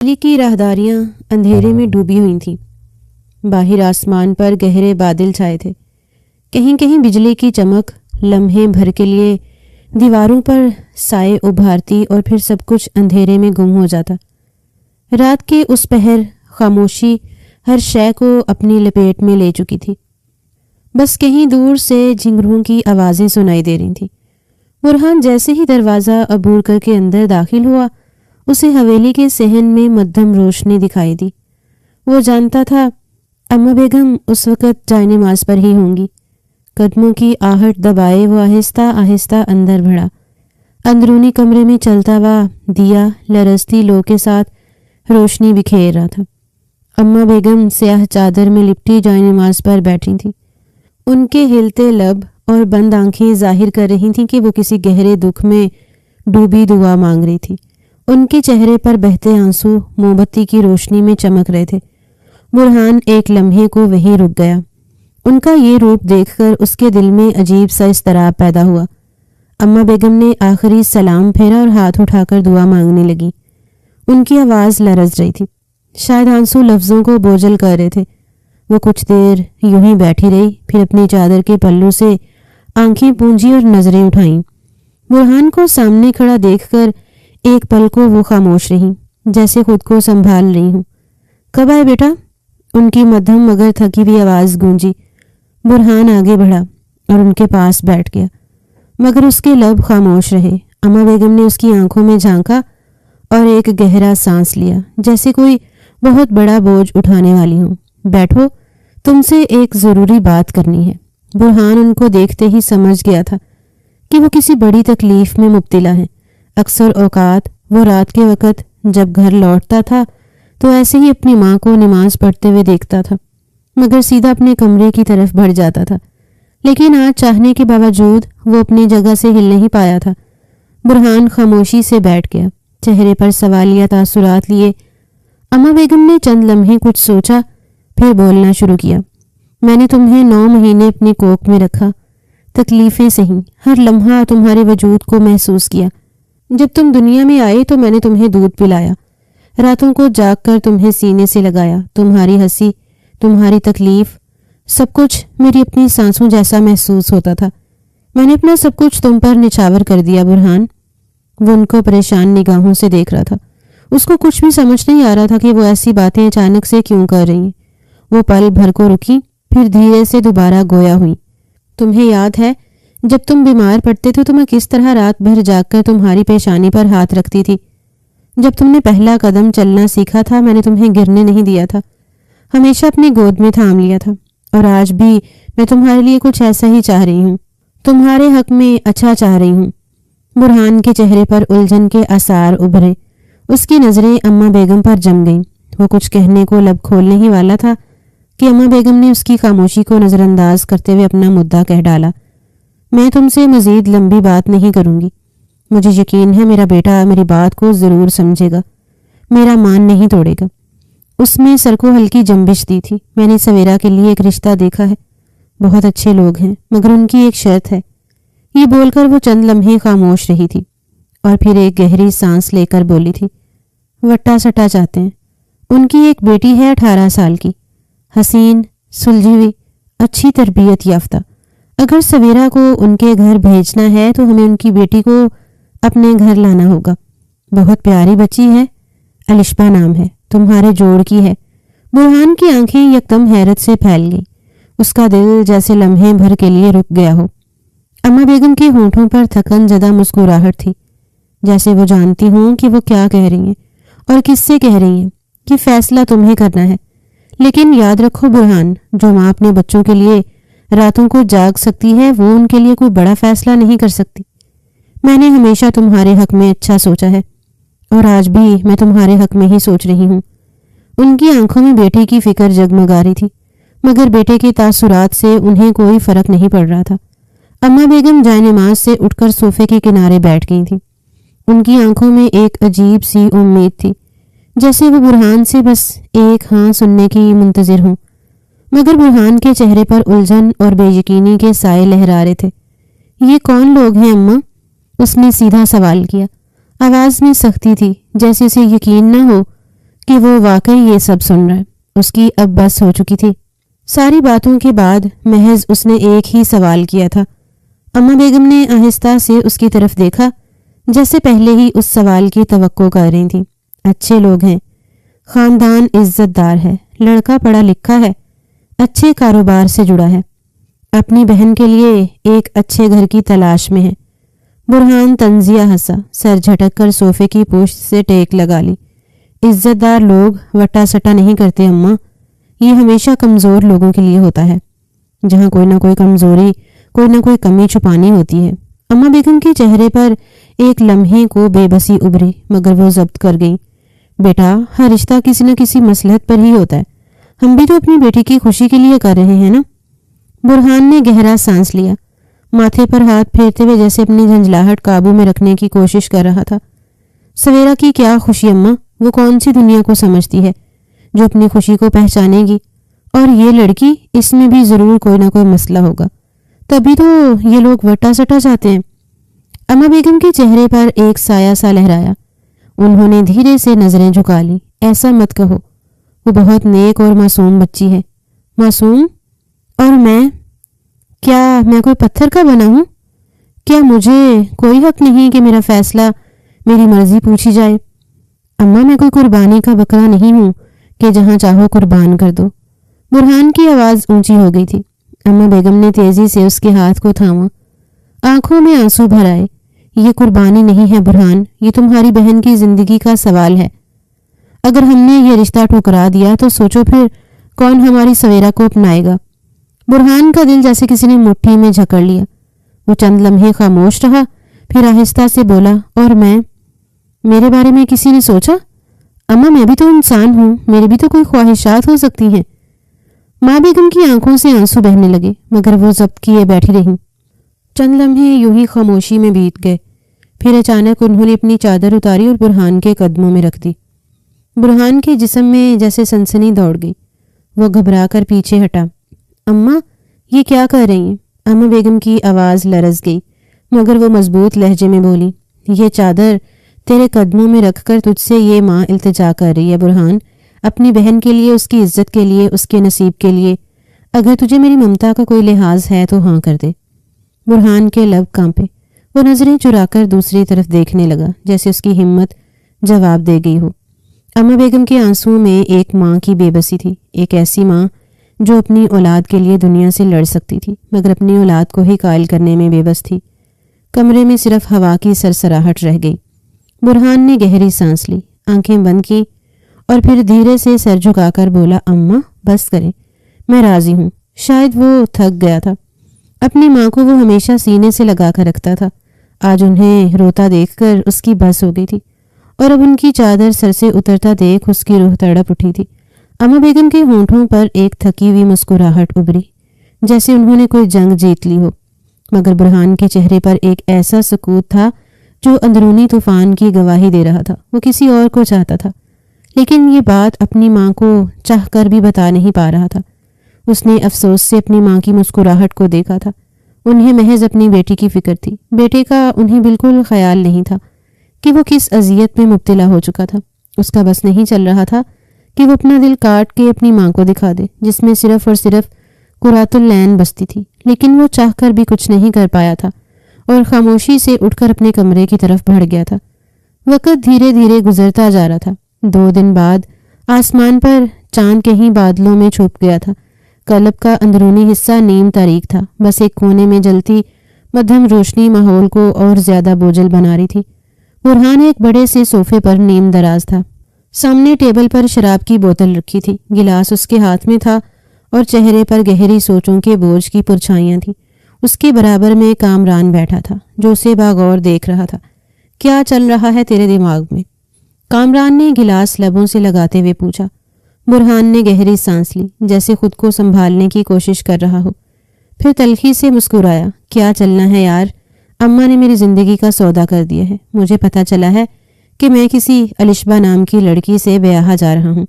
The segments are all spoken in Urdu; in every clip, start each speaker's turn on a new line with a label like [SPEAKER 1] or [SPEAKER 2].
[SPEAKER 1] دلی کی راہداریاں اندھیرے میں ڈوبی ہوئی تھیں۔ باہر آسمان پر گہرے بادل چھائے تھے۔ کہیں کہیں بجلی کی چمک لمحے بھر کے لیے دیواروں پر سائے ابھارتی اور پھر سب کچھ اندھیرے میں گم ہو جاتا۔ رات کے اس پہر خاموشی ہر شے کو اپنی لپیٹ میں لے چکی تھی۔ بس کہیں دور سے جھنگروں کی آوازیں سنائی دے رہی تھیں۔ برہان جیسے ہی دروازہ عبور کر کے اندر داخل ہوا، اسے حویلی کے صحن میں مدھم روشنی دکھائی دی۔ وہ جانتا تھا اماں بیگم اس وقت جائے نماز پر ہی ہوں گی۔ قدموں کی آہٹ دبائے وہ آہستہ آہستہ اندر بڑھا۔ اندرونی کمرے میں چلتا ہوا دیا لرزتی لو کے ساتھ روشنی بکھیر رہا تھا۔ اماں بیگم سیاہ چادر میں لپٹی جائے نماز پر بیٹھی تھیں۔ ان کے ہلتے لب اور بند آنکھیں ظاہر کر رہی تھیں کہ وہ کسی گہرے دکھ میں ڈوبی دعا مانگ رہی تھی۔ ان کے چہرے پر بہتے آنسو موم بتی کی روشنی میں چمک رہے تھے۔ برہان ایک لمحے کو وہیں رک گیا۔ ان کا یہ روپ دیکھ کر اس کے دل میں عجیب سا اضطراب پیدا ہوا۔ اماں بیگم نے آخری سلام پھیرا اور ہاتھ اٹھا کر دعا مانگنے لگی۔ ان کی آواز لرز رہی تھی، شاید آنسو لفظوں کو بوجھل کر رہے تھے۔ وہ کچھ دیر یوں ہی بیٹھی رہی، پھر اپنی چادر کے پلو سے آنکھیں پونجھی اور نظریں اٹھائیں۔ برہان کو سامنے کھڑا دیکھ کر ایک پل کو وہ خاموش رہیں، جیسے خود کو سنبھال رہی ہوں۔ کب آئے بیٹا؟ ان کی مدھم مگر تھکی ہوئی آواز گونجی۔ برہان آگے بڑھا اور ان کے پاس بیٹھ گیا، مگر اس کے لب خاموش رہے۔ اماں بیگم نے اس کی آنکھوں میں جھانکا اور ایک گہرا سانس لیا، جیسے کوئی بہت بڑا بوجھ اٹھانے والی ہوں۔ بیٹھو، تم سے ایک ضروری بات کرنی ہے۔ برہان ان کو دیکھتے ہی سمجھ گیا تھا کہ وہ کسی بڑی تکلیف میں مبتلا ہے۔ اکثر اوقات وہ رات کے وقت جب گھر لوٹتا تھا تو ایسے ہی اپنی ماں کو نماز پڑھتے ہوئے دیکھتا تھا، مگر سیدھا اپنے کمرے کی طرف بڑھ جاتا تھا۔ لیکن آج چاہنے کے باوجود وہ اپنی جگہ سے ہل نہیں پایا تھا۔ برہان خاموشی سے بیٹھ گیا، چہرے پر سوالیہ تاثرات لیے۔ اماں بیگم نے چند لمحے کچھ سوچا، پھر بولنا شروع کیا۔ میں نے تمہیں 9 مہینے اپنی کوکھ میں رکھا، تکلیفیں سہیں، ہر لمحہ تمہارے وجود کو محسوس کیا۔ جب تم دنیا میں آئے تو میں نے تمہیں دودھ پلایا، راتوں کو جاگ کر تمہیں سینے سے لگایا۔ تمہاری ہنسی، تمہاری تکلیف، سب کچھ میری اپنی سانسوں جیسا محسوس ہوتا تھا۔ میں نے اپنا سب کچھ تم پر نچھاور کر دیا برہان۔ وہ ان کو پریشان نگاہوں سے دیکھ رہا تھا۔ اس کو کچھ بھی سمجھ نہیں آ رہا تھا کہ وہ ایسی باتیں اچانک سے کیوں کر رہی ہیں۔ وہ پل بھر کو رکی، پھر دھیرے سے دوبارہ گویا ہوئی۔ تمہیں یاد ہے جب تم بیمار پڑتے تھے تو میں کس طرح رات بھر جاگ کر تمہاری پیشانی پر ہاتھ رکھتی تھی؟ جب تم نے پہلا قدم چلنا سیکھا تھا میں نے تمہیں گرنے نہیں دیا تھا، ہمیشہ اپنی گود میں تھام لیا تھا۔ اور آج بھی میں تمہارے لیے کچھ ایسا ہی چاہ رہی ہوں، تمہارے حق میں اچھا چاہ رہی ہوں۔ برہان کے چہرے پر الجھن کے آثار ابھرے۔ اس کی نظریں اماں بیگم پر جم گئیں۔ وہ کچھ کہنے کو لب کھولنے ہی والا تھا کہ اماں بیگم نے اس کی خاموشی کو نظر انداز کرتے ہوئے اپنا مدعا کہہ ڈالا۔ میں تم سے مزید لمبی بات نہیں کروں گی۔ مجھے یقین ہے میرا بیٹا میری بات کو ضرور سمجھے گا، میرا مان نہیں توڑے گا۔ اس میں سر کو ہلکی جنبش دی تھی۔ میں نے سویرا کے لیے ایک رشتہ دیکھا ہے، بہت اچھے لوگ ہیں، مگر ان کی ایک شرط ہے۔ یہ بول کر وہ چند لمحے خاموش رہی تھی اور پھر ایک گہری سانس لے کر بولی تھی، وٹا سٹا چاہتے ہیں۔ ان کی ایک بیٹی ہے 18 سال کی، حسین، سلجھی ہوئی، اچھی تربیت یافتہ۔ اگر سویرا کو ان کے گھر بھیجنا ہے تو ہمیں ان کی بیٹی کو اپنے گھر لانا ہوگا۔ بہت پیاری بچی ہے، الشبہ نام ہے، تمہارے جوڑ کی ہے۔ برہان کی آنکھیں یکدم حیرت سے پھیل گئیں۔ اس کا دل جیسے لمحے بھر کے لیے رک گیا ہو۔ اماں بیگم کے ہونٹوں پر تھکن زدہ مسکراہٹ تھی، جیسے وہ جانتی ہوں کہ وہ کیا کہہ رہی ہیں اور کس سے کہہ رہی ہیں۔ یہ فیصلہ تمہیں کرنا ہے، لیکن یاد رکھو برہان، جو ماں اپنے بچوں کے لیے راتوں کو جاگ سکتی ہے وہ ان کے لیے کوئی بڑا فیصلہ نہیں کر سکتی۔ میں نے ہمیشہ تمہارے حق میں اچھا سوچا ہے اور آج بھی میں تمہارے حق میں ہی سوچ رہی ہوں۔ ان کی آنکھوں میں بیٹے کی فکر جگمگا رہی تھی، مگر بیٹے کے تاثرات سے انہیں کوئی فرق نہیں پڑ رہا تھا۔ اماں بیگم جائے نماز سے اٹھ کر صوفے کے کنارے بیٹھ گئی تھیں۔ ان کی آنکھوں میں ایک عجیب سی امید تھی، جیسے وہ برہان سے بس ایک ہاں سننے کی منتظر ہوں۔ مگر برہان کے چہرے پر الجھن اور بے یقینی کے سائے لہرا رہے تھے۔ یہ کون لوگ ہیں اماں؟ اس نے سیدھا سوال کیا۔ آواز میں سختی تھی، جیسے اسے یقین نہ ہو کہ وہ واقعی یہ سب سن رہا ہے۔ اس کی اب بس ہو چکی تھی۔ ساری باتوں کے بعد محض اس نے ایک ہی سوال کیا تھا۔ اماں بیگم نے آہستہ سے اس کی طرف دیکھا، جیسے پہلے ہی اس سوال کی توقع کر رہی تھیں۔ اچھے لوگ ہیں، خاندان عزت دار ہے، لڑکا پڑھا لکھا ہے، اچھے کاروبار سے جڑا ہے، اپنی بہن کے لیے ایک اچھے گھر کی تلاش میں ہے۔ برہان طنزیہ ہنسا، سر جھٹک کر صوفے کی پوشت سے ٹیک لگا لی۔ عزت دار لوگ وٹا سٹا نہیں کرتے اماں، یہ ہمیشہ کمزور لوگوں کے لیے ہوتا ہے، جہاں کوئی نہ کوئی کمزوری، کوئی نہ کوئی کمی چھپانی ہوتی ہے۔ اماں بیگم کے چہرے پر ایک لمحے کو بے بسی ابھری، مگر وہ ضبط کر گئی۔ بیٹا، ہر رشتہ کسی نہ کسی مصلحت پر ہی ہوتا ہے، ہم بھی تو اپنی بیٹی کی خوشی کے لیے کر رہے ہیں نا۔ برہان نے گہرا سانس لیا، ماتھے پر ہاتھ پھیرتے ہوئے جیسے اپنی جھنجھلاہٹ قابو میں رکھنے کی کوشش کر رہا تھا۔ سویرا کی کیا خوشی اماں، وہ کون سی دنیا کو سمجھتی ہے جو اپنی خوشی کو پہچانے گی؟ اور یہ لڑکی، اس میں بھی ضرور کوئی نہ کوئی مسئلہ ہوگا، تبھی تو یہ لوگ وٹا سٹا جاتے ہیں۔ اماں بیگم کے چہرے پر ایک سایہ سا لہرایا۔ انہوں نے دھیرے سے نظریں جھکا لی۔ ایسا مت کہو، وہ بہت نیک اور معصوم بچی ہے۔ معصوم؟ اور کیا میں کوئی پتھر کا بنا ہوں؟ کیا مجھے کوئی حق نہیں کہ میرا فیصلہ، میری مرضی پوچھی جائے؟ اماں، میں کوئی قربانی کا بکرا نہیں ہوں کہ جہاں چاہو قربان کر دو۔ برہان کی آواز اونچی ہو گئی تھی۔ اماں بیگم نے تیزی سے اس کے ہاتھ کو تھاما، آنکھوں میں آنسو بھر آئے۔ یہ قربانی نہیں ہے برہان، یہ تمہاری بہن کی زندگی کا سوال ہے۔ اگر ہم نے یہ رشتہ ٹھکرا دیا تو سوچو پھر کون ہماری سویرا کو اپنائے گا۔ برہان کا دل جیسے کسی نے مٹھی میں جکڑ لیا۔ وہ چند لمحے خاموش رہا، پھر آہستہ سے بولا، اور میرے بارے میں کسی نے سوچا؟ اماں، میں بھی تو انسان ہوں، میری بھی تو کوئی خواہشات ہو سکتی ہیں۔ ماں بیگم کی آنکھوں سے آنسو بہنے لگے، مگر وہ ضبط کیے بیٹھی رہیں۔ چند لمحے یوں ہی خاموشی میں بیت گئے، پھر اچانک انہوں نے اپنی چادر اتاری اور برہان کے قدموں میں رکھ دی۔ برہان کے جسم میں جیسے سنسنی دوڑ گئی، وہ گھبرا کر پیچھے ہٹا۔ اماں، یہ کیا کر رہی ہیں؟ اماں بیگم کی آواز لرز گئی، مگر وہ مضبوط لہجے میں بولی، یہ چادر تیرے قدموں میں رکھ کر تجھ سے یہ ماں التجا کر رہی ہے برہان، اپنی بہن کے لیے، اس کی عزت کے لیے، اس کے نصیب کے لیے۔ اگر تجھے میری ممتا کا کوئی لحاظ ہے تو ہاں کر دے۔ برہان کے لب کانپے، وہ نظریں چرا کر دوسری طرف دیکھنے لگا، جیسے اس کی ہمت جواب دے گئی ہو۔ اماں بیگم کے آنسوؤں میں ایک ماں کی بے بسی تھی، ایک ایسی ماں جو اپنی اولاد کے لیے دنیا سے لڑ سکتی تھی، مگر اپنی اولاد کو ہی قائل کرنے میں بے بس تھی۔ کمرے میں صرف ہوا کی سرسراہٹ رہ گئی۔ برہان نے گہری سانس لی، آنکھیں بند کی اور پھر دھیرے سے سر جھکا کر بولا، اماں بس کریں، میں راضی ہوں۔ شاید وہ تھک گیا تھا۔ اپنی ماں کو وہ ہمیشہ سینے سے لگا کر رکھتا تھا، آج انہیں روتا دیکھ کر اس کی بس ہو گئی تھی، اور اب ان کی چادر سر سے اترتا دیکھ اس کی روح تڑپ اٹھی تھی۔ اماں بیگم کے ہونٹوں پر ایک تھکی ہوئی مسکراہٹ ابھری، جیسے انہوں نے کوئی جنگ جیت لی ہو، مگر برہان کے چہرے پر ایک ایسا سکوت تھا جو اندرونی طوفان کی گواہی دے رہا تھا۔ وہ کسی اور کو چاہتا تھا، لیکن یہ بات اپنی ماں کو چاہ کر بھی بتا نہیں پا رہا تھا۔ اس نے افسوس سے اپنی ماں کی مسکراہٹ کو دیکھا تھا۔ انہیں محض اپنی بیٹی کی فکر تھی، بیٹے کا انہیں بالکل خیال نہیں تھا کہ وہ کس اذیت میں مبتلا ہو چکا تھا۔ اس کا بس نہیں چل رہا تھا کہ وہ اپنا دل کاٹ کے اپنی ماں کو دکھا دے، جس میں صرف اور صرف قرۃ العین بستی تھی، لیکن وہ چاہ کر بھی کچھ نہیں کر پایا تھا اور خاموشی سے اٹھ کر اپنے کمرے کی طرف بڑھ گیا تھا۔ وقت دھیرے دھیرے گزرتا جا رہا تھا۔ 2 دن بعد آسمان پر چاند کہیں بادلوں میں چھپ گیا تھا۔ کلب کا اندرونی حصہ نیم تاریک تھا، بس ایک کونے میں جلتی مدھم روشنی ماحول کو اور زیادہ بوجھل بنا رہی تھی۔ برہان ایک بڑے سے صوفے پر نیم دراز تھا، سامنے ٹیبل پر شراب کی بوتل رکھی تھی، گلاس اس کے ہاتھ میں تھا اور چہرے پر گہری سوچوں کے بوجھ کی پرچھائیاں تھیں۔ اس کے برابر میں کامران بیٹھا تھا جو اسے باغور دیکھ رہا تھا۔ کیا چل رہا ہے تیرے دماغ میں؟ کامران نے گلاس لبوں سے لگاتے ہوئے پوچھا۔ برہان نے گہری سانس لی، جیسے خود کو سنبھالنے کی کوشش کر رہا ہو، پھر تلخی سے مسکرایا۔ کیا چلنا ہے یار، اماں نے میری زندگی کا سودا کر دیا ہے۔ مجھے پتہ چلا ہے کہ میں کسی الشبہ نام کی لڑکی سے بیاہا جا رہا ہوں۔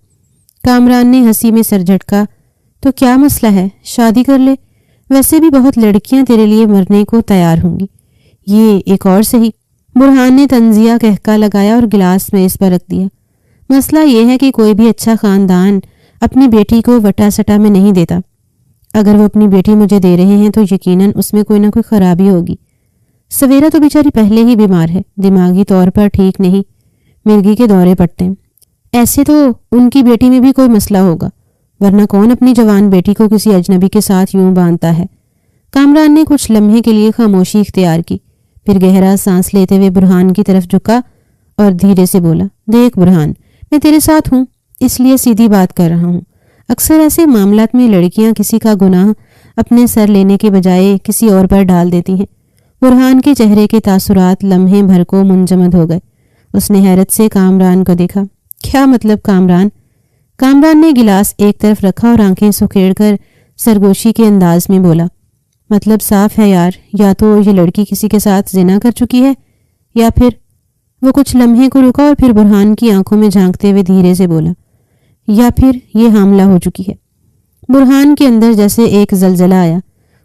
[SPEAKER 1] کامران نے ہنسی میں سر جھٹکا۔ تو کیا مسئلہ ہے، شادی کر لے، ویسے بھی بہت لڑکیاں تیرے لیے مرنے کو تیار ہوں گی، یہ ایک اور صحیح۔ برہان نے طنزیہ قہقہ لگایا اور گلاس میز پر رکھ دیا۔ مسئلہ یہ ہے کہ کوئی بھی اچھا خاندان اپنی بیٹی کو وٹا سٹا میں نہیں دیتا. اگر وہ اپنی بیٹی مجھے دے رہے ہیں تو یقیناً اس میں کوئی نہ کوئی خرابی ہوگی. سویرا تو بیچاری پہلے ہی بیمار ہے، دماغی طور پر ٹھیک نہیں، مرگی کے دورے پڑتے ہیں. ایسے تو ان کی بیٹی میں بھی کوئی مسئلہ ہوگا، ورنہ کون اپنی جوان بیٹی کو کسی اجنبی کے ساتھ یوں باندھتا ہے. کامران نے کچھ لمحے کے لیے خاموشی اختیار کی، پھر گہرا سانس لیتے ہوئے برہان کی طرف جھکا اور دھیرے سے بولا، دیکھ برہان، میں تیرے ساتھ ہوں، اس لیے سیدھی بات کر رہا ہوں. اکثر ایسے معاملات میں لڑکیاں کسی کا گناہ اپنے سر لینے کے بجائے کسی اور پر ڈال دیتی ہیں. برہان کے چہرے کے تاثرات لمحے بھر کو منجمد ہو گئے. اس نے حیرت سے کامران کو دیکھا. کیا مطلب کامران؟ کامران نے گلاس ایک طرف رکھا اور آنکھیں سکیڑ کر سرگوشی کے انداز میں بولا، مطلب صاف ہے یار، یا تو یہ لڑکی کسی کے ساتھ زنا کر چکی ہے یا پھر. وہ کچھ لمحے کو رکا اور پھر برہان کی آنکھوں میں جھانکتے ہوئے دھیرے سے بولا، یا پھر یہ حاملہ ہو چکی ہے. برہان کے اندر جیسے ایک زلزلہ آیا.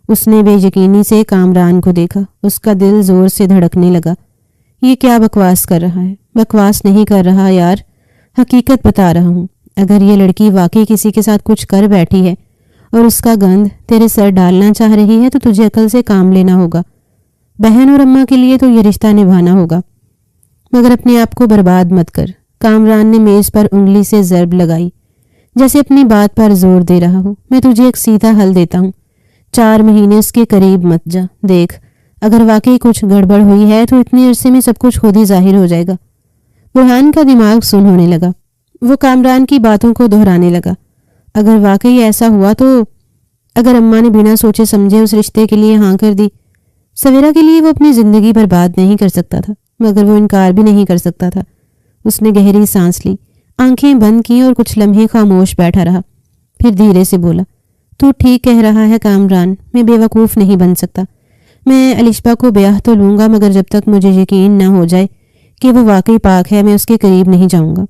[SPEAKER 1] اس نے بے یقینی سے کامران کو دیکھا. اس کا دل زور سے دھڑکنے لگا. یہ کیا بکواس کر رہا ہے؟ بکواس نہیں کر رہا یار، حقیقت بتا رہا ہوں. اگر یہ لڑکی واقعی کسی کے ساتھ کچھ کر بیٹھی ہے اور اس کا گند تیرے سر ڈالنا چاہ رہی ہے تو تجھے عقل سے کام لینا ہوگا. بہن اور اماں کے لیے تو یہ رشتہ نبھانا ہوگا، مگر اپنے آپ کو برباد مت کر. کامران نے میز پر انگلی سے ضرب لگائی، جیسے اپنی بات پر زور دے رہا ہو. میں تجھے ایک سیدھا حل دیتا ہوں، 4 مہینے اس کے قریب مت جا. دیکھ، اگر واقعی کچھ گڑبڑ ہوئی ہے تو اتنے عرصے میں سب کچھ خود ہی ظاہر ہو جائے گا. برہان کا دماغ سن ہونے لگا. وہ کامران کی باتوں کو دہرانے لگا. اگر واقعی ایسا ہوا تو اگر اماں نے بنا سوچے سمجھے اس رشتے کے لیے ہاں کر دی، سویرا کے لیے وہ اپنی زندگی برباد نہیں کر سکتا تھا، مگر وہ انکار بھی نہیں کر سکتا تھا. اس نے گہری سانس لی، آنکھیں بند کی اور کچھ لمحے خاموش بیٹھا رہا. پھر دھیرے سے بولا، تو ٹھیک کہہ رہا ہے کامران، میں بے وقوف نہیں بن سکتا. میں الشبا کو بیاہ تو لوں گا، مگر جب تک مجھے یقین نہ ہو جائے کہ وہ واقعی پاک ہے میں اس کے قریب نہیں جاؤں گا.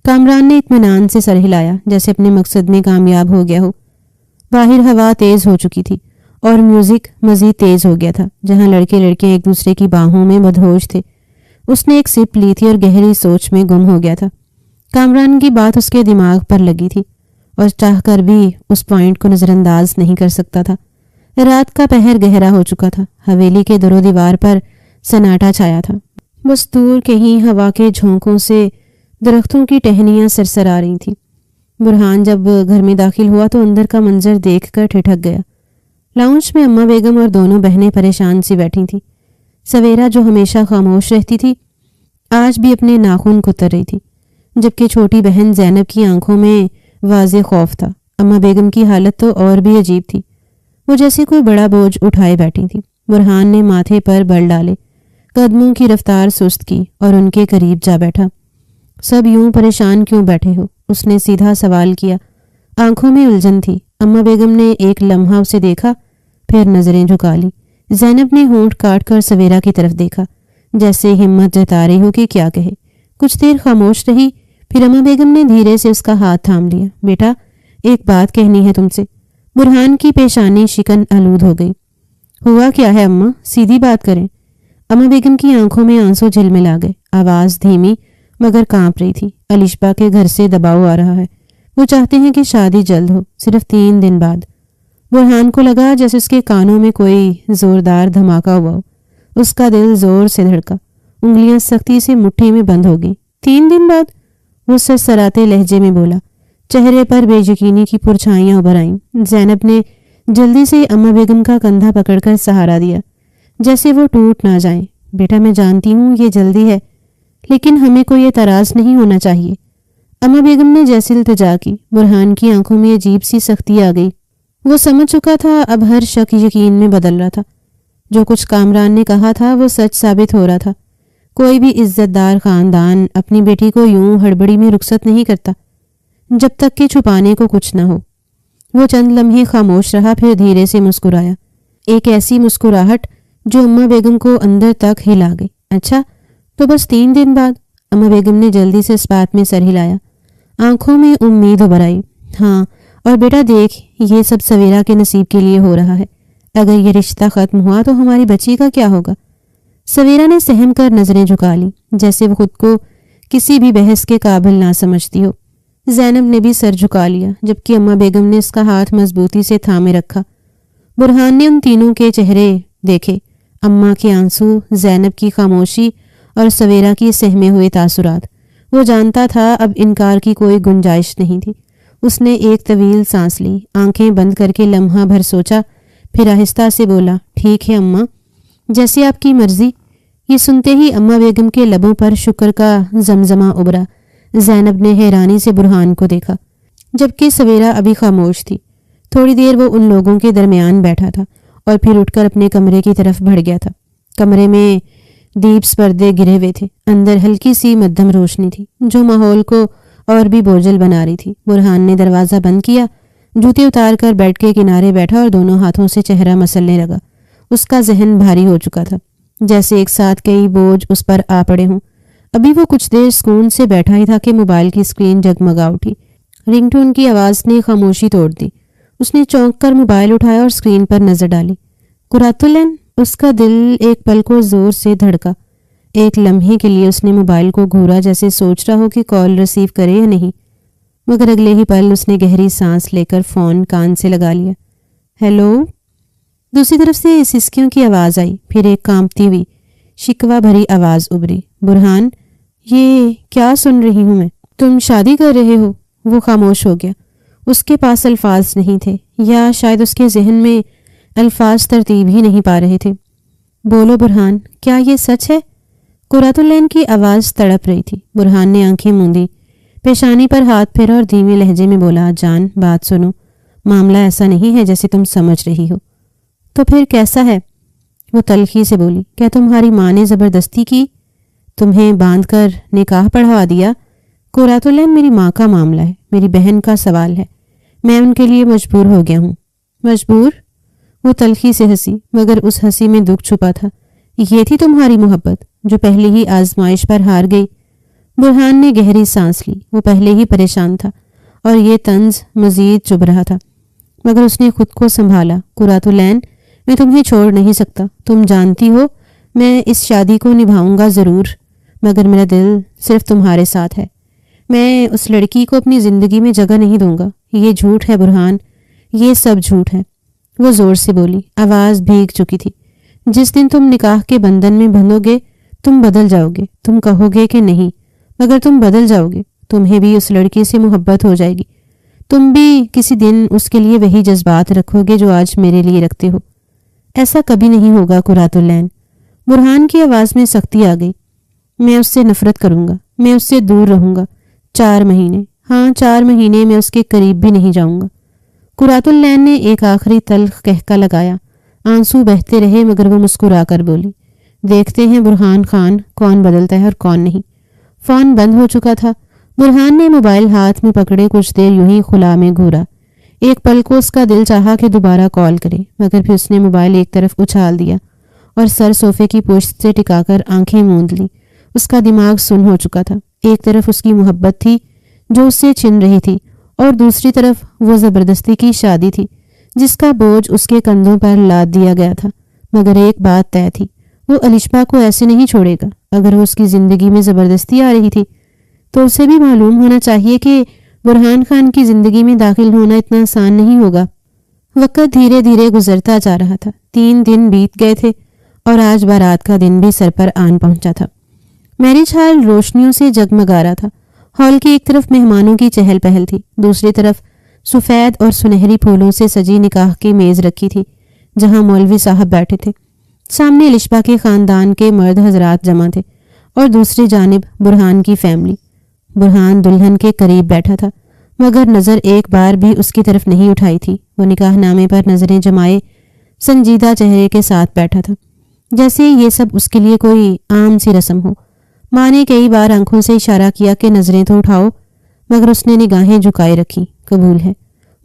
[SPEAKER 1] کامران نے اطمینان سے سر ہلایا، جیسے اپنے مقصد میں کامیاب ہو گیا ہو. باہر ہوا تیز ہو چکی تھی اور میوزک مزید تیز ہو گیا تھا. جہاں لڑکے لڑکیاں ایک دوسرے کی باہوں میں مدہوش تھے. اس نے ایک سپ لی تھی اور گہری سوچ میں گم ہو گیا تھا. کامران کی بات اس کے دماغ پر لگی تھی اور چاہ کر بھی اس پوائنٹ کو نظر انداز نہیں کر سکتا تھا. رات کا پہر گہرا ہو چکا تھا. حویلی کے در و دیوار پر سناٹا چھایا تھا. بس دور کہیں ہوا کے جھونکوں سے درختوں کی ٹہنیاں سرسر آ رہی تھیں. برہان جب گھر میں داخل ہوا تو اندر کا منظر دیکھ کر ٹھٹک گیا. لاؤنج میں اماں بیگم اور دونوں بہنیں پریشان سی بیٹھی تھیں. سویرا جو ہمیشہ خاموش رہتی تھی آج بھی اپنے ناخن کتر رہی تھی، جبکہ چھوٹی بہن زینب کی آنکھوں میں واضح خوف تھا. اماں بیگم کی حالت تو اور بھی عجیب تھی. وہ جیسے کوئی بڑا بوجھ اٹھائے بیٹھی تھی. برہان نے ماتھے پر بل ڈالے، قدموں کی رفتار سست کی اور ان کے قریب جا بیٹھا. سب یوں پریشان کیوں بیٹھے ہو؟ اس نے سیدھا سوال کیا. آنکھوں میں الجھن تھی. اماں بیگم نے ایک لمحہ اسے دیکھا، پھر نظریں جھکا لی. زینب نے ہونٹ کاٹ کر سویرا کی طرف دیکھا، جیسے ہمت جتا رہی ہو کہ کیا کہے. کچھ دیر خاموش رہی، پھر اماں بیگم نے دھیرے سے اس کا ہاتھ تھام لیا. بیٹا، ایک بات کہنی ہے تم سے. برہان کی پیشانی شکن آلود ہو گئی. ہوا کیا ہے اماں؟ سیدھی بات کریں. اماں بیگم کی آنکھوں میں آنسو جھلملا گئے. آواز دھیمی مگر کانپ رہی تھی. الشبا کے گھر سے دباؤ آ رہا ہے. وہ چاہتے ہیں کہ شادی جلد ہو، صرف 3 دن بعد. برہان کو لگا جیسے اس کے کانوں میں کوئی زوردار دھماکہ ہوا ہو. اس کا دل زور سے دھڑکا، انگلیاں سختی سے مٹھی میں بند ہو گئی. 3 دن بعد؟ وہ سرسراتے لہجے میں بولا. چہرے پر بے یقینی کی پرچھائیاں ابھر آئیں. زینب نے جلدی سے اماں بیگم کا کندھا پکڑ کر سہارا دیا، جیسے وہ ٹوٹ نہ جائیں. بیٹا، میں جانتی ہوں یہ جلدی ہے، لیکن ہمیں کوئی اعتراض نہیں ہونا چاہیے. اماں بیگم نے جیسی التجا کی. برہان کی آنکھوں میں عجیب سی سختی آ گئی. وہ سمجھ چکا تھا اب ہر شک یقین میں بدل رہا تھا. جو کچھ کامران نے کہا تھا وہ سچ ثابت ہو رہا تھا. کوئی بھی عزت دار خاندان اپنی بیٹی کو یوں ہڑبڑی میں رخصت نہیں کرتا جب تک کہ چھپانے کو کچھ نہ ہو. وہ چند لمحے خاموش رہا، پھر دھیرے سے مسکرایا. ایک ایسی مسکراہٹ جو اماں بیگم کو اندر تک ہلا گئی. اچھا، تو بس 3 دن بعد؟ اماں بیگم نے جلدی سے اس بات میں سر ہلایا. آنکھوں میں امید ابھر آئی. ہاں، اور بیٹا دیکھ، یہ سب سویرا کے نصیب کے لیے ہو رہا ہے. اگر یہ رشتہ ختم ہوا تو ہماری بچی کا کیا ہوگا؟ سویرا نے سہم کر نظریں جھکا لی، جیسے وہ خود کو کسی بھی بحث کے قابل نہ سمجھتی ہو۔ زینب نے بھی سر جھکا لیا، جبکہ اماں بیگم نے اس کا ہاتھ مضبوطی سے تھامے رکھا۔ برہان نے ان تینوں کے چہرے دیکھے، اماں کے آنسو، زینب کی خاموشی اور سویرا کی سہمے ہوئے تاثرات۔ وہ جانتا تھا اب انکار کی کوئی گنجائش نہیں تھی۔ اس نے ایک طویل سانس لی، آنکھیں بند کر کے لمحہ بھر سوچا، پھر آہستہ سے بولا، ٹھیک ہے اماں، جیسے آپ کی مرضی۔ یہ سنتے ہی اماں بیگم کے لبوں پر شکر کا زمزمہ ابھرا۔ زینب نے حیرانی سے برہان کو دیکھا، جبکہ سویرا ابھی خاموش تھی۔ تھوڑی دیر وہ ان لوگوں کے درمیان بیٹھا تھا اور پھر اٹھ کر اپنے کمرے کی طرف بڑھ گیا تھا۔ کمرے میں دیپس پردے گرے ہوئے تھے، اندر ہلکی سی مدھم روشنی تھی جو ماحول کو اور بھی بوجھل بنا رہی تھی۔ برہان نے دروازہ بند کیا، جوتے اتار کر بیڈ کے کنارے بیٹھا اور دونوں ہاتھوں سے چہرہ مسلنے لگا۔ اس کا ذہن بھاری ہو چکا تھا، جیسے ایک ساتھ کئی بوجھ اس پر آ پڑے ہوں۔ ابھی وہ کچھ دیر سکون سے بیٹھا ہی تھا کہ موبائل کی اسکرین جگمگا اٹھی۔ رنگ ٹون کی آواز نے خاموشی توڑ دی۔ اس نے چونک کر موبائل اٹھایا اور اسکرین پر نظر ڈالی۔ قرۃالعین! اس کا دل ایک پل کو زور سے دھڑکا۔ ایک لمحے کے لیے اس نے موبائل کو گھورا، جیسے سوچ رہا ہو کہ کال ریسیو کرے یا نہیں، مگر اگلے ہی پل اس نے گہری سانس لے کر فون کان سے لگا لیا۔ ہیلو؟ دوسری طرف سے سسکیوں کی آواز آئی، پھر ایک کانپتی ہوئی شکوہ بھری آواز ابھری۔ برہان، یہ کیا سن رہی ہوں میں؟ تم شادی کر رہے ہو؟ وہ خاموش ہو گیا۔ اس کے پاس الفاظ نہیں تھے، یا شاید اس کے ذہن میں الفاظ ترتیب ہی نہیں پا رہے تھے۔ بولو برہان، کیا یہ سچ ہے؟ قرۃالعین کی آواز تڑپ رہی تھی۔ برہان نے آنکھیں موندی، پیشانی پر ہاتھ پھیرا اور دھیمے لہجے میں بولا، جان بات سنو، معاملہ ایسا نہیں ہے جیسے تم سمجھ رہی ہو۔ تو پھر کیسا ہے؟ وہ تلخی سے بولی، کیا تمہاری ماں نے زبردستی کی؟ تمہیں باندھ کر نکاح پڑھوا دیا؟ قرۃالعین، میری ماں کا معاملہ ہے، میری بہن کا سوال ہے، میں ان کے لیے مجبور ہو گیا ہوں۔ مجبور؟ وہ تلخی سے ہنسی، مگر اس ہنسی میں دکھ چھپا تھا۔ یہ تھی تمہاری محبت جو پہلے ہی آزمائش پر ہار گئی؟ برہان نے گہری سانس لی۔ وہ پہلے ہی پریشان تھا اور یہ طنز مزید چبھ رہا تھا، مگر اس نے خود کو سنبھالا۔ قرۃالعین، میں تمہیں چھوڑ نہیں سکتا، تم جانتی ہو میں اس شادی کو نبھاؤں گا ضرور، مگر میرا دل صرف تمہارے ساتھ ہے۔ میں اس لڑکی کو اپنی زندگی میں جگہ نہیں دوں گا۔ یہ جھوٹ ہے برہان، یہ سب جھوٹ ہے۔ وہ زور سے بولی، آواز بھیگ چکی تھی۔ جس دن تم نکاح کے بندھن میں بندھو گے تم بدل جاؤ گے۔ تم کہو گے کہ نہیں، مگر تم بدل جاؤ گے۔ تمہیں بھی اس لڑکی سے محبت ہو جائے گی، تم بھی کسی دن اس کے لیے وہی جذبات رکھو گے جو آج میرے لیے رکھتے ہو۔ ایسا کبھی نہیں ہوگا قرۃالعین۔ برہان کی آواز میں سختی آ گئی۔ میں اس سے نفرت کروں گا، میں اس سے دور رہوں گا 4 مہینے، ہاں 4 مہینے میں اس کے قریب بھی نہیں جاؤں گا۔ قرۃالعین نے ایک آخری تلخ قہقہ لگایا۔ آنسو بہتے رہے مگر وہ مسکرا کر بولی، دیکھتے ہیں برہان خان کون بدلتا ہے اور کون نہیں۔ فون بند ہو چکا تھا۔ برہان نے موبائل ہاتھ میں پکڑے کچھ دیر یوں ہی خلا میں گھورا۔ ایک پل کو اس کا دل چاہا کہ دوبارہ کال کرے، مگر پھر اس نے موبائل ایک طرف اچھال دیا اور سر صوفے کی پشت سے ٹکا کر آنکھیں موند لی۔ اس کا دماغ سن ہو چکا تھا۔ ایک طرف اس کی محبت تھی جو اس سے چھن رہی تھی، اور دوسری طرف وہ زبردستی کی شادی تھی جس کا بوجھ اس کے کندھوں پر لاد دیا گیا تھا۔ مگر ایک بات طے تھی، وہ الشبا کو ایسے نہیں چھوڑے گا۔ اگر وہ اس کی زندگی میں زبردستی آ رہی تھی تو اسے بھی معلوم ہونا چاہیے کہ برہان خان کی زندگی میں داخل ہونا اتنا آسان نہیں ہوگا۔ وقت دھیرے دھیرے گزرتا جا رہا تھا۔ 3 دن بیت گئے تھے اور آج بارات کا دن بھی سر پر آن پہنچا تھا۔ میرج ہال روشنیوں سے جگمگا رہا تھا۔ ہال کی ایک طرف مہمانوں کی چہل پہل تھی، دوسری طرف سفید اور سنہری پھولوں سے سجی نکاح کی میز رکھی تھی جہاں مولوی صاحب بیٹھے تھے۔ سامنے الشبا کے خاندان کے مرد حضرات جمع تھے اور دوسری جانب برہان کی فیملی۔ برہان دلہن کے قریب بیٹھا تھا مگر نظر ایک بار بھی اس کی طرف نہیں اٹھائی تھی۔ وہ نکاح نامے پر نظریں جمائے سنجیدہ چہرے کے ساتھ بیٹھا تھا، جیسے یہ سب اس کے لیے کوئی عام سی رسم ہو۔ ماں نے کئی بار آنکھوں سے اشارہ کیا کہ نظریں تو اٹھاؤ، مگر اس نے نگاہیں جھکائے رکھی۔ قبول ہے،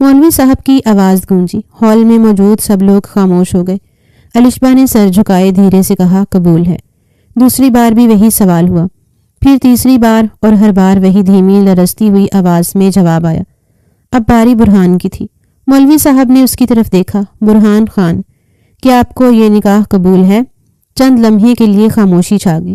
[SPEAKER 1] مولوی صاحب کی آواز گونجی۔ ہال میں موجود سب لوگ خاموش ہو گئے۔ الشبا نے سر جھکائے دھیرے سے کہا، قبول ہے۔ دوسری بار بھی وہی سوال ہوا، پھر تیسری بار، اور ہر بار وہی دھیمی لرزتی ہوئی آواز میں جواب آیا۔ اب باری برہان کی تھی۔ مولوی صاحب نے اس کی طرف دیکھا۔ برہان خان، کیا آپ کو یہ نکاح قبول ہے؟ چند لمحے کے لیے خاموشی چھا گئی۔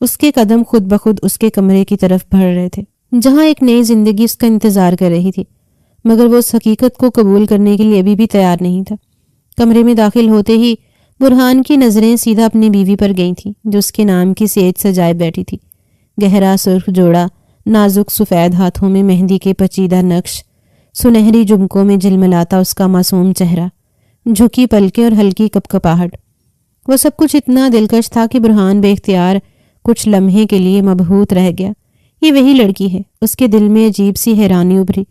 [SPEAKER 1] اس کے قدم خود بخود اس کے کمرے کی طرف بڑھ رہے تھے، جہاں ایک نئی زندگی اس کا انتظار کر رہی تھی، مگر وہ اس حقیقت کو قبول کرنے کے لیے ابھی بھی تیار نہیں تھا۔ کمرے میں داخل ہوتے ہی برہان کی نظریں سیدھا اپنی بیوی پر گئی تھیں، جو اس کے نام کی سیج سجائے بیٹھی تھی۔ گہرا سرخ جوڑا، نازک سفید ہاتھوں میں مہندی کے پیچیدہ نقش، سنہری جھمکوں میں جھلملاتا اس کا معصوم چہرہ، جھکی پلکیں اور ہلکی کپکپاہٹ، وہ سب کچھ اتنا دلکش تھا کہ برہان بے اختیار کچھ لمحے کے لیے مبہوت رہ گیا۔ یہ وہی لڑکی ہے۔ اس کے دل میں عجیب سی حیرانی ابھری۔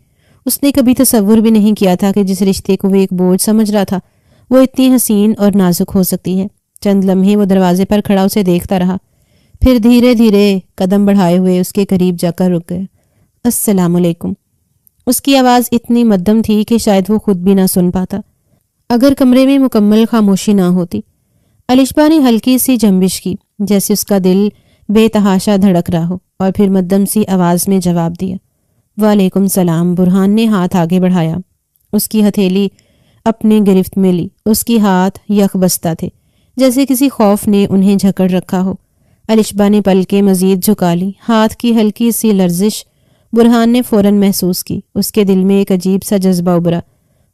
[SPEAKER 1] اس نے کبھی تصور بھی نہیں کیا تھا کہ جس رشتے کو وہ ایک بوجھ سمجھ رہا تھا وہ اتنی حسین اور نازک ہو سکتی ہے۔ چند لمحے وہ دروازے پر کھڑا اسے دیکھتا رہا، پھر دھیرے دھیرے قدم بڑھائے ہوئے اس کے قریب جا کر رک گیا۔ السلام علیکم۔ اس کی آواز اتنی مدھم تھی کہ شاید وہ خود بھی نہ سن پاتا اگر کمرے میں مکمل خاموشی نہ ہوتی۔ الشبا نے ہلکی سی جنبش کی، جیسے اس کا دل بے تحاشا دھڑک رہا ہو، اور پھر مدھم سی آواز میں جواب دیا۔ وعلیکم السلام۔ برہان نے ہاتھ آگے بڑھایا، اس کی ہتھیلی اپنے گرفت میں لی۔ اس کی ہاتھ یک بستہ تھے، جیسے کسی خوف نے انہیں جھکڑ رکھا ہو۔ الشبا نے پلکیں مزید جھکا لی۔ ہاتھ کی ہلکی سی لرزش برہان نے فوراً محسوس کی۔ اس کے دل میں ایک عجیب سا جذبہ ابھرا۔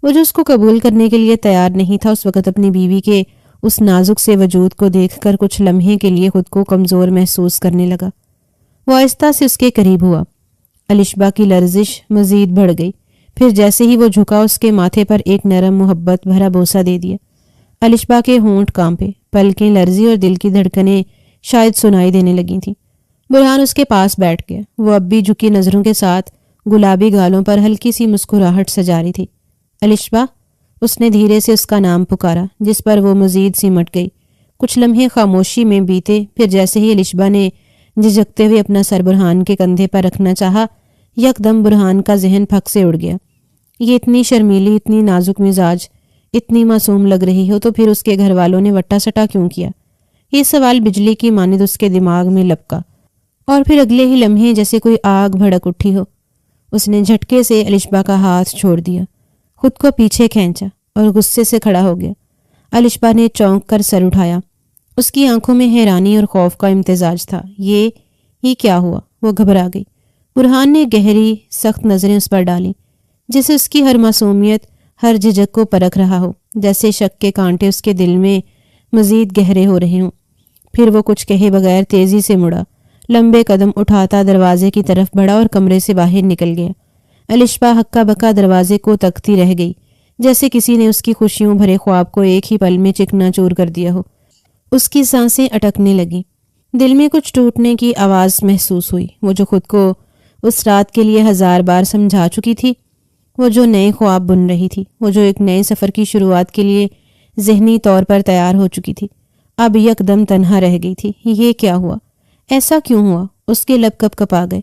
[SPEAKER 1] وہ جو اس کو قبول کرنے کے لیے تیار نہیں تھا، اس وقت اپنی بیوی کے اس نازک سے وجود کو دیکھ کر کچھ لمحے کے لیے خود کو کمزور محسوس کرنے لگا۔ وہ آہستہ سے اس کے قریب ہوا۔ الشبا کی لرزش مزید بڑھ گئی، پھر جیسے ہی وہ جھکا اس کے ماتھے پر ایک نرم محبت بھرا بوسہ دے دیا۔ الشبا کے ہونٹ کانپے، پلکیں لرزی اور دل کی دھڑکنیں شاید سنائی دینے لگی تھیں۔ برہان اس کے پاس بیٹھ گیا۔ وہ اب بھی جھکی نظروں کے ساتھ گلابی گالوں پر ہلکی سی مسکراہٹ سجا رہی تھی۔ الشبا، اس نے دھیرے سے اس کا نام پکارا، جس پر وہ مزید سمٹ گئی۔ کچھ لمحے خاموشی میں بیتے، پھر جیسے ہی الشبا نے جھجکتے ہوئے اپنا سر برہان کے کندھے پر رکھنا چاہا، یکدم برہان کا ذہن پھک سے اڑ گیا۔ یہ اتنی شرمیلی، اتنی نازک مزاج، اتنی معصوم لگ رہی ہو تو پھر اس کے گھر والوں نے وٹا سٹا کیوں کیا؟ یہ سوال بجلی کی مانند اس کے دماغ میں لپکا، اور پھر اگلے ہی لمحے جیسے کوئی آگ بھڑک اٹھی ہو، اس نے جھٹکے سے الشبا کا ہاتھ چھوڑ دیا، خود کو پیچھے کھینچا اور غصے سے کھڑا ہو گیا۔ الشبا نے چونک کر سر اٹھایا۔ اس کی آنکھوں میں حیرانی اور خوف کا امتزاج تھا۔ یہ کیا ہوا؟ وہ گھبرا گئی۔ برہان نے گہری سخت نظریں اس پر ڈالیں، جیسے اس کی ہر معصومیت، ہر جھجک کو پرکھ رہا ہو، جیسے شک کے کانٹے اس کے دل میں مزید گہرے ہو رہے ہوں۔ پھر وہ کچھ کہے بغیر تیزی سے مڑا، لمبے قدم اٹھاتا دروازے کی طرف بڑھا اور کمرے سے باہر نکل گیا۔ الشبا ہکا بکا دروازے کو تکتی رہ گئی، جیسے کسی نے اس کی خوشیوں بھرے خواب کو ایک ہی پل میں چکنا چور کر دیا ہو۔ اس کی سانسیں اٹکنے لگیں، دل میں کچھ ٹوٹنے کی آواز محسوس ہوئی۔ وہ جو خود کو اس رات کے لیے 1000 بار سمجھا چکی تھی، وہ جو نئے خواب بن رہی تھی، وہ جو ایک نئے سفر کی شروعات کے لیے ذہنی طور پر تیار ہو چکی تھی، اب یکدم تنہا رہ گئی تھی۔ یہ کیا ہوا؟ ایسا کیوں ہوا؟ اس کے لب کپ کپا گئے۔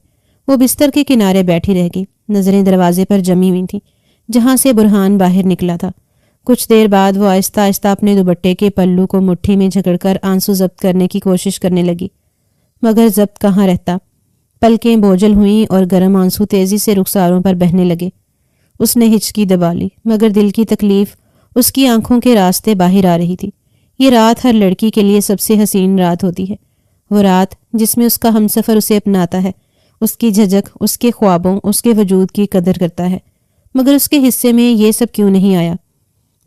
[SPEAKER 1] وہ بستر کے کنارے بیٹھی رہ گئی، نظریں دروازے پر جمی ہوئی تھیں جہاں سے برہان باہر نکلا تھا۔ کچھ دیر بعد وہ آہستہ آہستہ اپنے دوپٹے کے پلو کو مٹھی میں جکڑ کر آنسو ضبط کرنے کی کوشش کرنے لگی، مگر ضبط کہاں رہتا۔ پلکیں بوجھل ہوئیں اور گرم آنسو تیزی سے رخساروں پر بہنے لگے۔ اس نے ہچکی دبا لی، مگر دل کی تکلیف اس کی آنکھوں کے راستے باہر آ رہی تھی۔ یہ رات ہر لڑکی کے لیے سب سے حسین رات ہوتی ہے، وہ رات جس میں اس کا ہمسفر اسے اپناتا ہے، اس کی جھجک، اس کے خوابوں، اس کے وجود کی قدر کرتا ہے۔ مگر اس کے حصے میں یہ سب کیوں نہیں آیا؟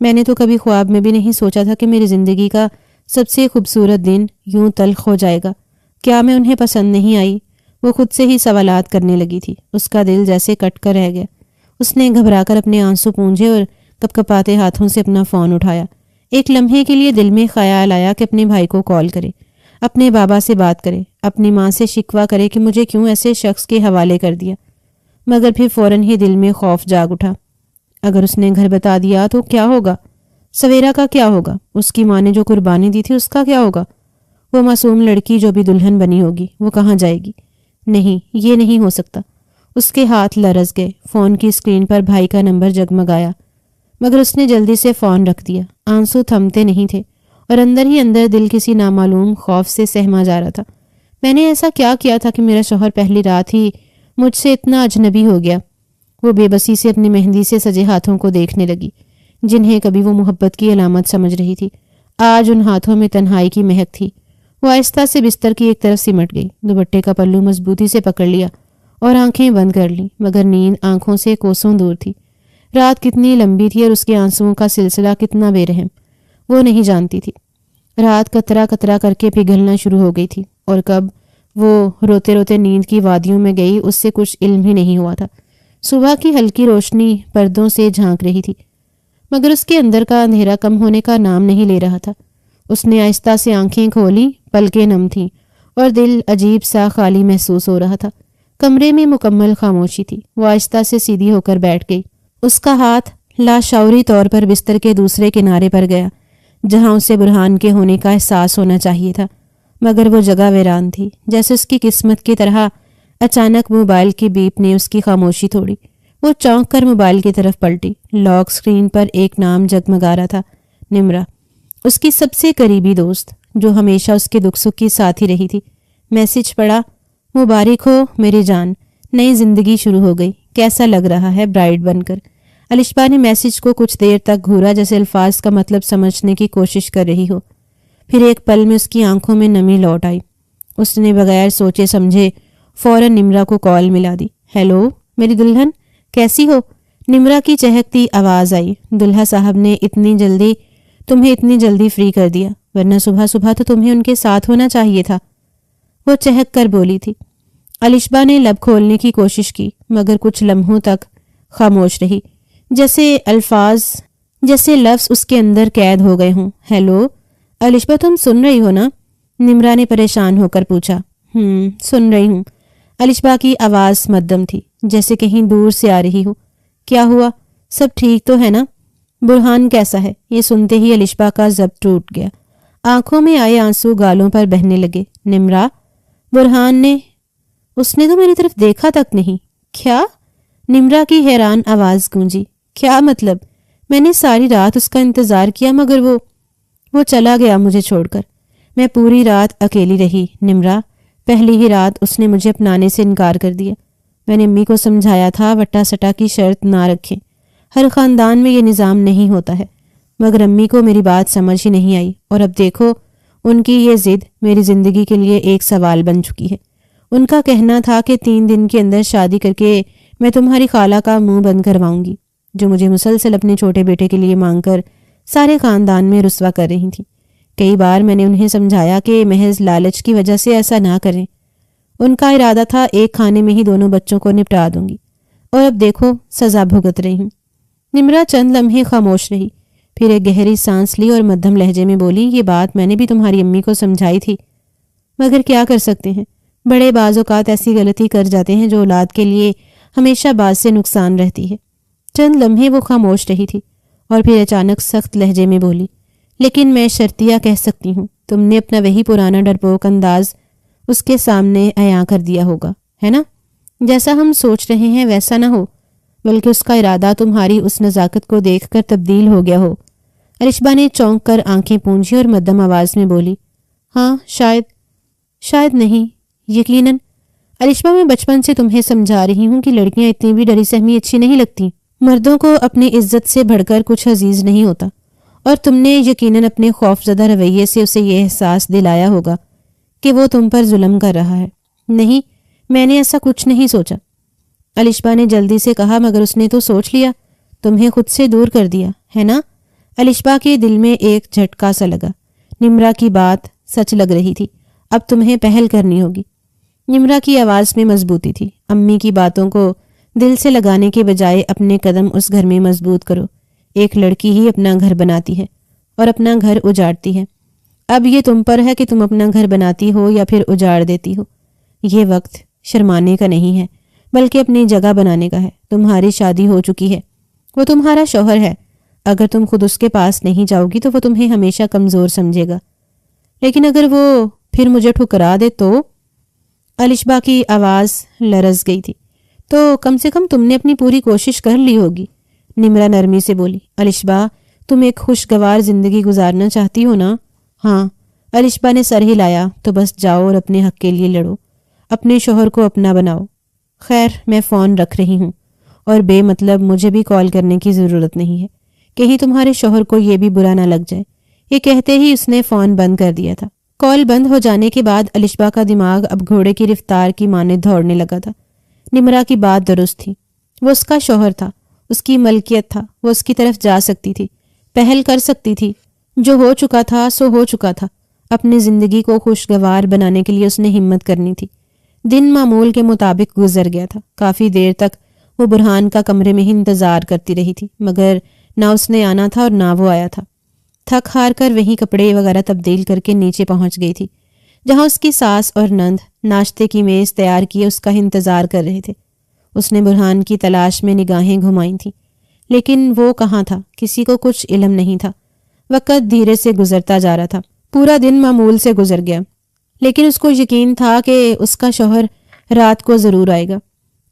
[SPEAKER 1] میں نے تو کبھی خواب میں بھی نہیں سوچا تھا کہ میری زندگی کا سب سے خوبصورت دن یوں تلخ ہو جائے گا۔ کیا میں انہیں پسند نہیں آئی؟ وہ خود سے ہی سوالات کرنے لگی تھی۔ اس کا دل جیسے کٹ کر رہ گیا۔ اس نے گھبرا کر اپنے آنسو پونجھے اور کپ کپاتے ہاتھوں سے اپنا فون اٹھایا۔ ایک لمحے کے لیے دل میں خیال آیا کہ اپنے بھائی کو کال کرے، اپنے بابا سے بات کرے، اپنی ماں سے شکوہ کرے کہ مجھے کیوں ایسے شخص کے حوالے کر دیا، مگر پھر فوراً ہی دل میں خوف جاگ اٹھا۔ اگر اس نے گھر بتا دیا تو کیا ہوگا؟ سویرا کا کیا ہوگا؟ اس کی ماں نے جو قربانی دی تھی اس کا کیا ہوگا؟ وہ معصوم لڑکی جو بھی دلہن بنی ہوگی وہ کہاں جائے گی؟ نہیں، یہ نہیں ہو سکتا۔ اس کے ہاتھ لرز گئے۔ فون کی اسکرین پر بھائی کا نمبر جگمگایا، مگر اس نے جلدی سے فون رکھ دیا۔ آنسو تھمتے نہیں تھے اور اندر ہی اندر دل کسی نامعلوم خوف سے سہما جا رہا تھا۔ میں نے ایسا کیا کیا تھا کہ میرا شوہر پہلی رات ہی مجھ سے اتنا اجنبی ہو گیا؟ وہ بے بسی سے اپنی مہندی سے سجے ہاتھوں کو دیکھنے لگی، جنہیں کبھی وہ محبت کی علامت سمجھ رہی تھی۔ آج ان ہاتھوں میں تنہائی کی مہک تھی۔ وہ آہستہ سے بستر کی ایک طرف سمٹ گئی، دوپٹے کا پلو مضبوطی سے پکڑ لیا اور آنکھیں بند کر لیں، مگر نیند آنکھوں سے کوسوں دور تھی۔ رات کتنی لمبی تھی اور اس کے آنسوؤں کا سلسلہ کتنا بے رحم، وہ نہیں جانتی تھی۔ رات قطرہ قطرہ کر کے پگھلنا شروع ہو گئی تھی، اور کب وہ روتے روتے نیند کی وادیوں میں گئی اس سے کچھ علم ہی نہیں ہوا تھا۔ صبح کی ہلکی روشنی پردوں سے جھانک رہی تھی، مگر اس کے اندر کا اندھیرا کم ہونے کا نام نہیں لے رہا تھا۔ اس نے آہستہ سے آنکھیں کھولی، پلکیں نم تھیں اور دل عجیب سا خالی محسوس ہو رہا تھا۔ کمرے میں مکمل خاموشی تھی۔ وہ آہستہ سے سیدھی ہو کر بیٹھ گئی۔ اس کا ہاتھ لاشعوری طور پر بستر کے دوسرے کنارے پر گیا جہاں اسے برہان کے ہونے کا احساس ہونا چاہیے تھا، مگر وہ جگہ ویران تھی، جیسے اس کی قسمت کی طرح۔ اچانک موبائل کی بیپ نے اس کی خاموشی توڑی۔ وہ چونک کر موبائل کی طرف پلٹی۔ لاک سکرین پر ایک نام جگمگا رہا تھا، نمرا، اس کی سب سے قریبی دوست جو ہمیشہ اس کے دکھ سکھ کی ساتھی رہی تھی۔ میسج پڑھا، مبارک ہو میری جان، نئی زندگی شروع ہو گئی، کیسا لگ رہا ہے برائڈ بن کر۔ الشبا نے میسج کو کچھ دیر تک گھورا جیسے الفاظ کا مطلب سمجھنے کی کوشش کر رہی ہو، پھر ایک پل میں اس کی آنکھوں میں نمی لوٹ آئی۔ اس نے بغیر سوچے سمجھے فوراً نمرا کو کال ملا دی۔ ہیلو میری دلہن، کیسی ہو؟ نمرا کی چہکتی آواز آئی۔ دلہا صاحب نے تمہیں اتنی جلدی فری کر دیا، ورنہ صبح صبح تو تمہیں ان کے ساتھ ہونا چاہیے تھا، وہ چہک کر بولی تھی۔ الشبا نے لب کھولنے کی کوشش کی مگر کچھ لمحوں تک خاموش رہی، جیسے لفظ اس کے اندر قید ہو گئے ہوں۔ ہیلو الشبا، تم سن رہی ہو نا؟ نمرا نے پریشان ہو کر پوچھا۔ سن رہی ہوں۔ الشبا کی آواز مدھم تھی، جیسے کہیں دور سے آ رہی ہو۔ کیا ہوا؟ سب ٹھیک تو ہے نا؟ برہان کیسا ہے؟ یہ سنتے ہی الشبا کا ضبط ٹوٹ گیا، آنکھوں میں آئے آنسو گالوں پر بہنے لگے۔ نمرا، برہان نے؟ اس نے تو میری طرف دیکھا تک نہیں۔ کیا؟ نمرا کی حیران آواز گونجی۔ کیا مطلب؟ میں نے ساری رات اس کا انتظار کیا مگر وہ چلا گیا مجھے چھوڑ کر۔ میں پوری رات اکیلی رہی نمرا، پہلی ہی رات اس نے مجھے اپنانے سے انکار کر دیا۔ میں نے امی کو سمجھایا تھا وٹا سٹا کی شرط نہ رکھیں، ہر خاندان میں یہ نظام نہیں ہوتا ہے، مگر امی کو میری بات سمجھ ہی نہیں آئی، اور اب دیکھو ان کی یہ ضد میری زندگی کے لیے ایک سوال بن چکی ہے۔ ان کا کہنا تھا کہ 3 دن کے اندر شادی کر کے میں تمہاری خالہ کا منہ بند کرواؤں گی، جو مجھے مسلسل اپنے چھوٹے بیٹے کے لیے مانگ کر سارے خاندان میں رسوا کر رہی تھیں۔ کئی بار میں نے انہیں سمجھایا کہ محض لالچ کی وجہ سے ایسا نہ کریں۔ ان کا ارادہ تھا ایک کھانے میں ہی دونوں بچوں کو نپٹا دوں گی، اور اب دیکھو سزا بھگت رہی ہوں۔ نمرا چند لمحے خاموش رہی، پھر ایک گہری سانس لی اور مدھم لہجے میں بولی، یہ بات میں نے بھی تمہاری امی کو سمجھائی تھی، مگر کیا کر سکتے ہیں، بڑے بعض اوقات ایسی غلطی کر جاتے ہیں جو اولاد کے لیے ہمیشہ باعث سے نقصان رہتی ہے۔ چند لمحے وہ خاموش رہی تھی اور پھر اچانک سخت لہجے میں بولی، لیکن میں شرطیہ کہہ سکتی ہوں، تم نے اپنا وہی پرانا ڈرپوک انداز اس کے سامنے عیاں کر دیا ہوگا، ہے نا؟ جیسا ہم سوچ رہے ہیں ویسا نہ ہو، بلکہ اس کا ارادہ تمہاری اس نزاکت کو دیکھ کر تبدیل ہو گیا ہو۔ الشبا نے چونک کر آنکھیں پونجھی اور مدھم آواز میں بولی، ہاں شاید نہیں، یقیناً۔ الشبا، میں بچپن سے تمہیں سمجھا رہی ہوں کہ لڑکیاں اتنی بھی ڈری سہمی اچھی نہیں لگتی، مردوں کو اپنی عزت سے بڑھ کر کچھ عزیز نہیں ہوتا، اور تم نے یقیناً اپنے خوفزدہ رویے سے اسے یہ احساس دلایا ہوگا کہ وہ تم پر ظلم کر رہا ہے۔ نہیں، میں نے ایسا کچھ نہیں سوچا، الشبا نے جلدی سے کہا، مگر اس نے تو سوچ لیا، تمہیں خود سے دور کر دیا ہے نا؟ الشبا کے دل میں ایک جھٹکا سا لگا، نمرا کی بات سچ لگ رہی تھی، اب تمہیں پہل کرنی ہوگی۔ نمرا کی آواز میں مضبوطی تھی، امی کی باتوں کو دل سے لگانے کے بجائے اپنے قدم اس گھر میں مضبوط کرو، ایک لڑکی ہی اپنا گھر بناتی ہے اور اپنا گھر اجاڑتی ہے، اب یہ تم پر ہے کہ تم اپنا گھر بناتی ہو یا پھر اجاڑ دیتی ہو۔ یہ وقت شرمانے کا نہیں ہے بلکہ اپنی جگہ بنانے کا ہے۔ تمہاری شادی ہو چکی ہے، وہ تمہارا شوہر ہے، اگر تم خود اس کے پاس نہیں جاؤ گی تو وہ تمہیں ہمیشہ کمزور سمجھے گا، لیکن اگر وہ پھر مجھے ٹھکرا دے تو؟ الشبا کی آواز لرز گئی تھی۔ تو کم سے کم تم نے اپنی پوری کوشش کر لی ہوگی، نمرا نرمی سے بولی۔ الشبا، تم ایک خوشگوار زندگی گزارنا چاہتی ہو نا؟ ہاں، الشبا نے سر ہلایا۔ تو بس جاؤ اور اپنے حق کے لیے لڑو، اپنے شوہر کو اپنا بناؤ۔ خیر، میں فون رکھ رہی ہوں، اور بے مطلب مجھے بھی کال کرنے کی ضرورت نہیں ہے، کہیں تمہارے شوہر کو یہ بھی برا نہ لگ جائے۔ یہ کہتے ہی اس نے فون بند کر دیا تھا۔ کال بند ہو جانے کے بعد الشبا کا دماغ اب گھوڑے کی رفتار کی مانند دوڑنے لگا تھا۔ نمرا کی بات درست تھی، وہ اس کا شوہر تھا، اس کی ملکیت تھا، وہ اس کی طرف جا سکتی تھی، پہل کر سکتی تھی۔ جو ہو چکا تھا سو ہو چکا تھا۔ اپنی زندگی کو خوشگوار بنانے کے لیے اس نے ہمت کرنی تھی۔ دن معمول کے مطابق گزر گیا تھا۔ کافی دیر تک وہ برہان کا کمرے میں ہی انتظار کرتی رہی تھی، مگر نہ اس نے آنا تھا اور نہ وہ آیا تھا۔ تھک ہار کر وہیں کپڑے وغیرہ تبدیل کر کے نیچے پہنچ گئی تھی، جہاں اس کی ساس اور نند ناشتے کی میز تیار کیے اس کا انتظار کر رہے تھے۔ اس نے برہان کی تلاش میں نگاہیں گھمائیں تھیں، لیکن وہ کہاں تھا، کسی کو کچھ علم نہیں تھا۔ وقت دھیرے سے گزرتا جا رہا تھا، پورا دن معمول سے گزر گیا، لیکن اس کو یقین تھا کہ اس کا شوہر رات کو ضرور آئے گا،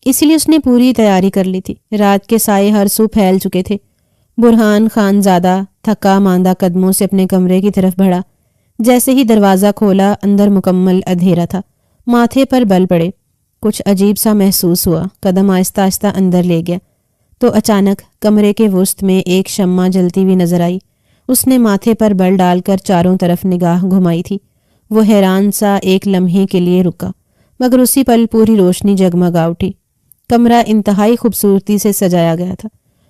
[SPEAKER 1] اسی لیے اس نے پوری تیاری کر لی تھی۔ رات کے سائے ہر سو پھیل چکے تھے۔ برہان خان زادہ تھکا ماندہ قدموں سے اپنے کمرے کی طرف بڑھا۔ جیسے ہی دروازہ کھولا، اندر مکمل اندھیرا تھا۔ ماتھے پر بل پڑے، کچھ عجیب سا محسوس ہوا۔ قدم آہستہ آہستہ اندر لے گیا تو اچانک کمرے کے وسط میں ایک شمع جلتی ہوئی نظر آئی۔ اس نے ماتھے پر بل ڈال کر چاروں طرف نگاہ گھمائی تھی۔ وہ حیران سا ایک لمحے کے لیے رکا، مگر اسی پل پوری روشنی جگمگا اٹھی۔ کمرہ انتہائی خوبصورتی سے سجایا گیا تھا۔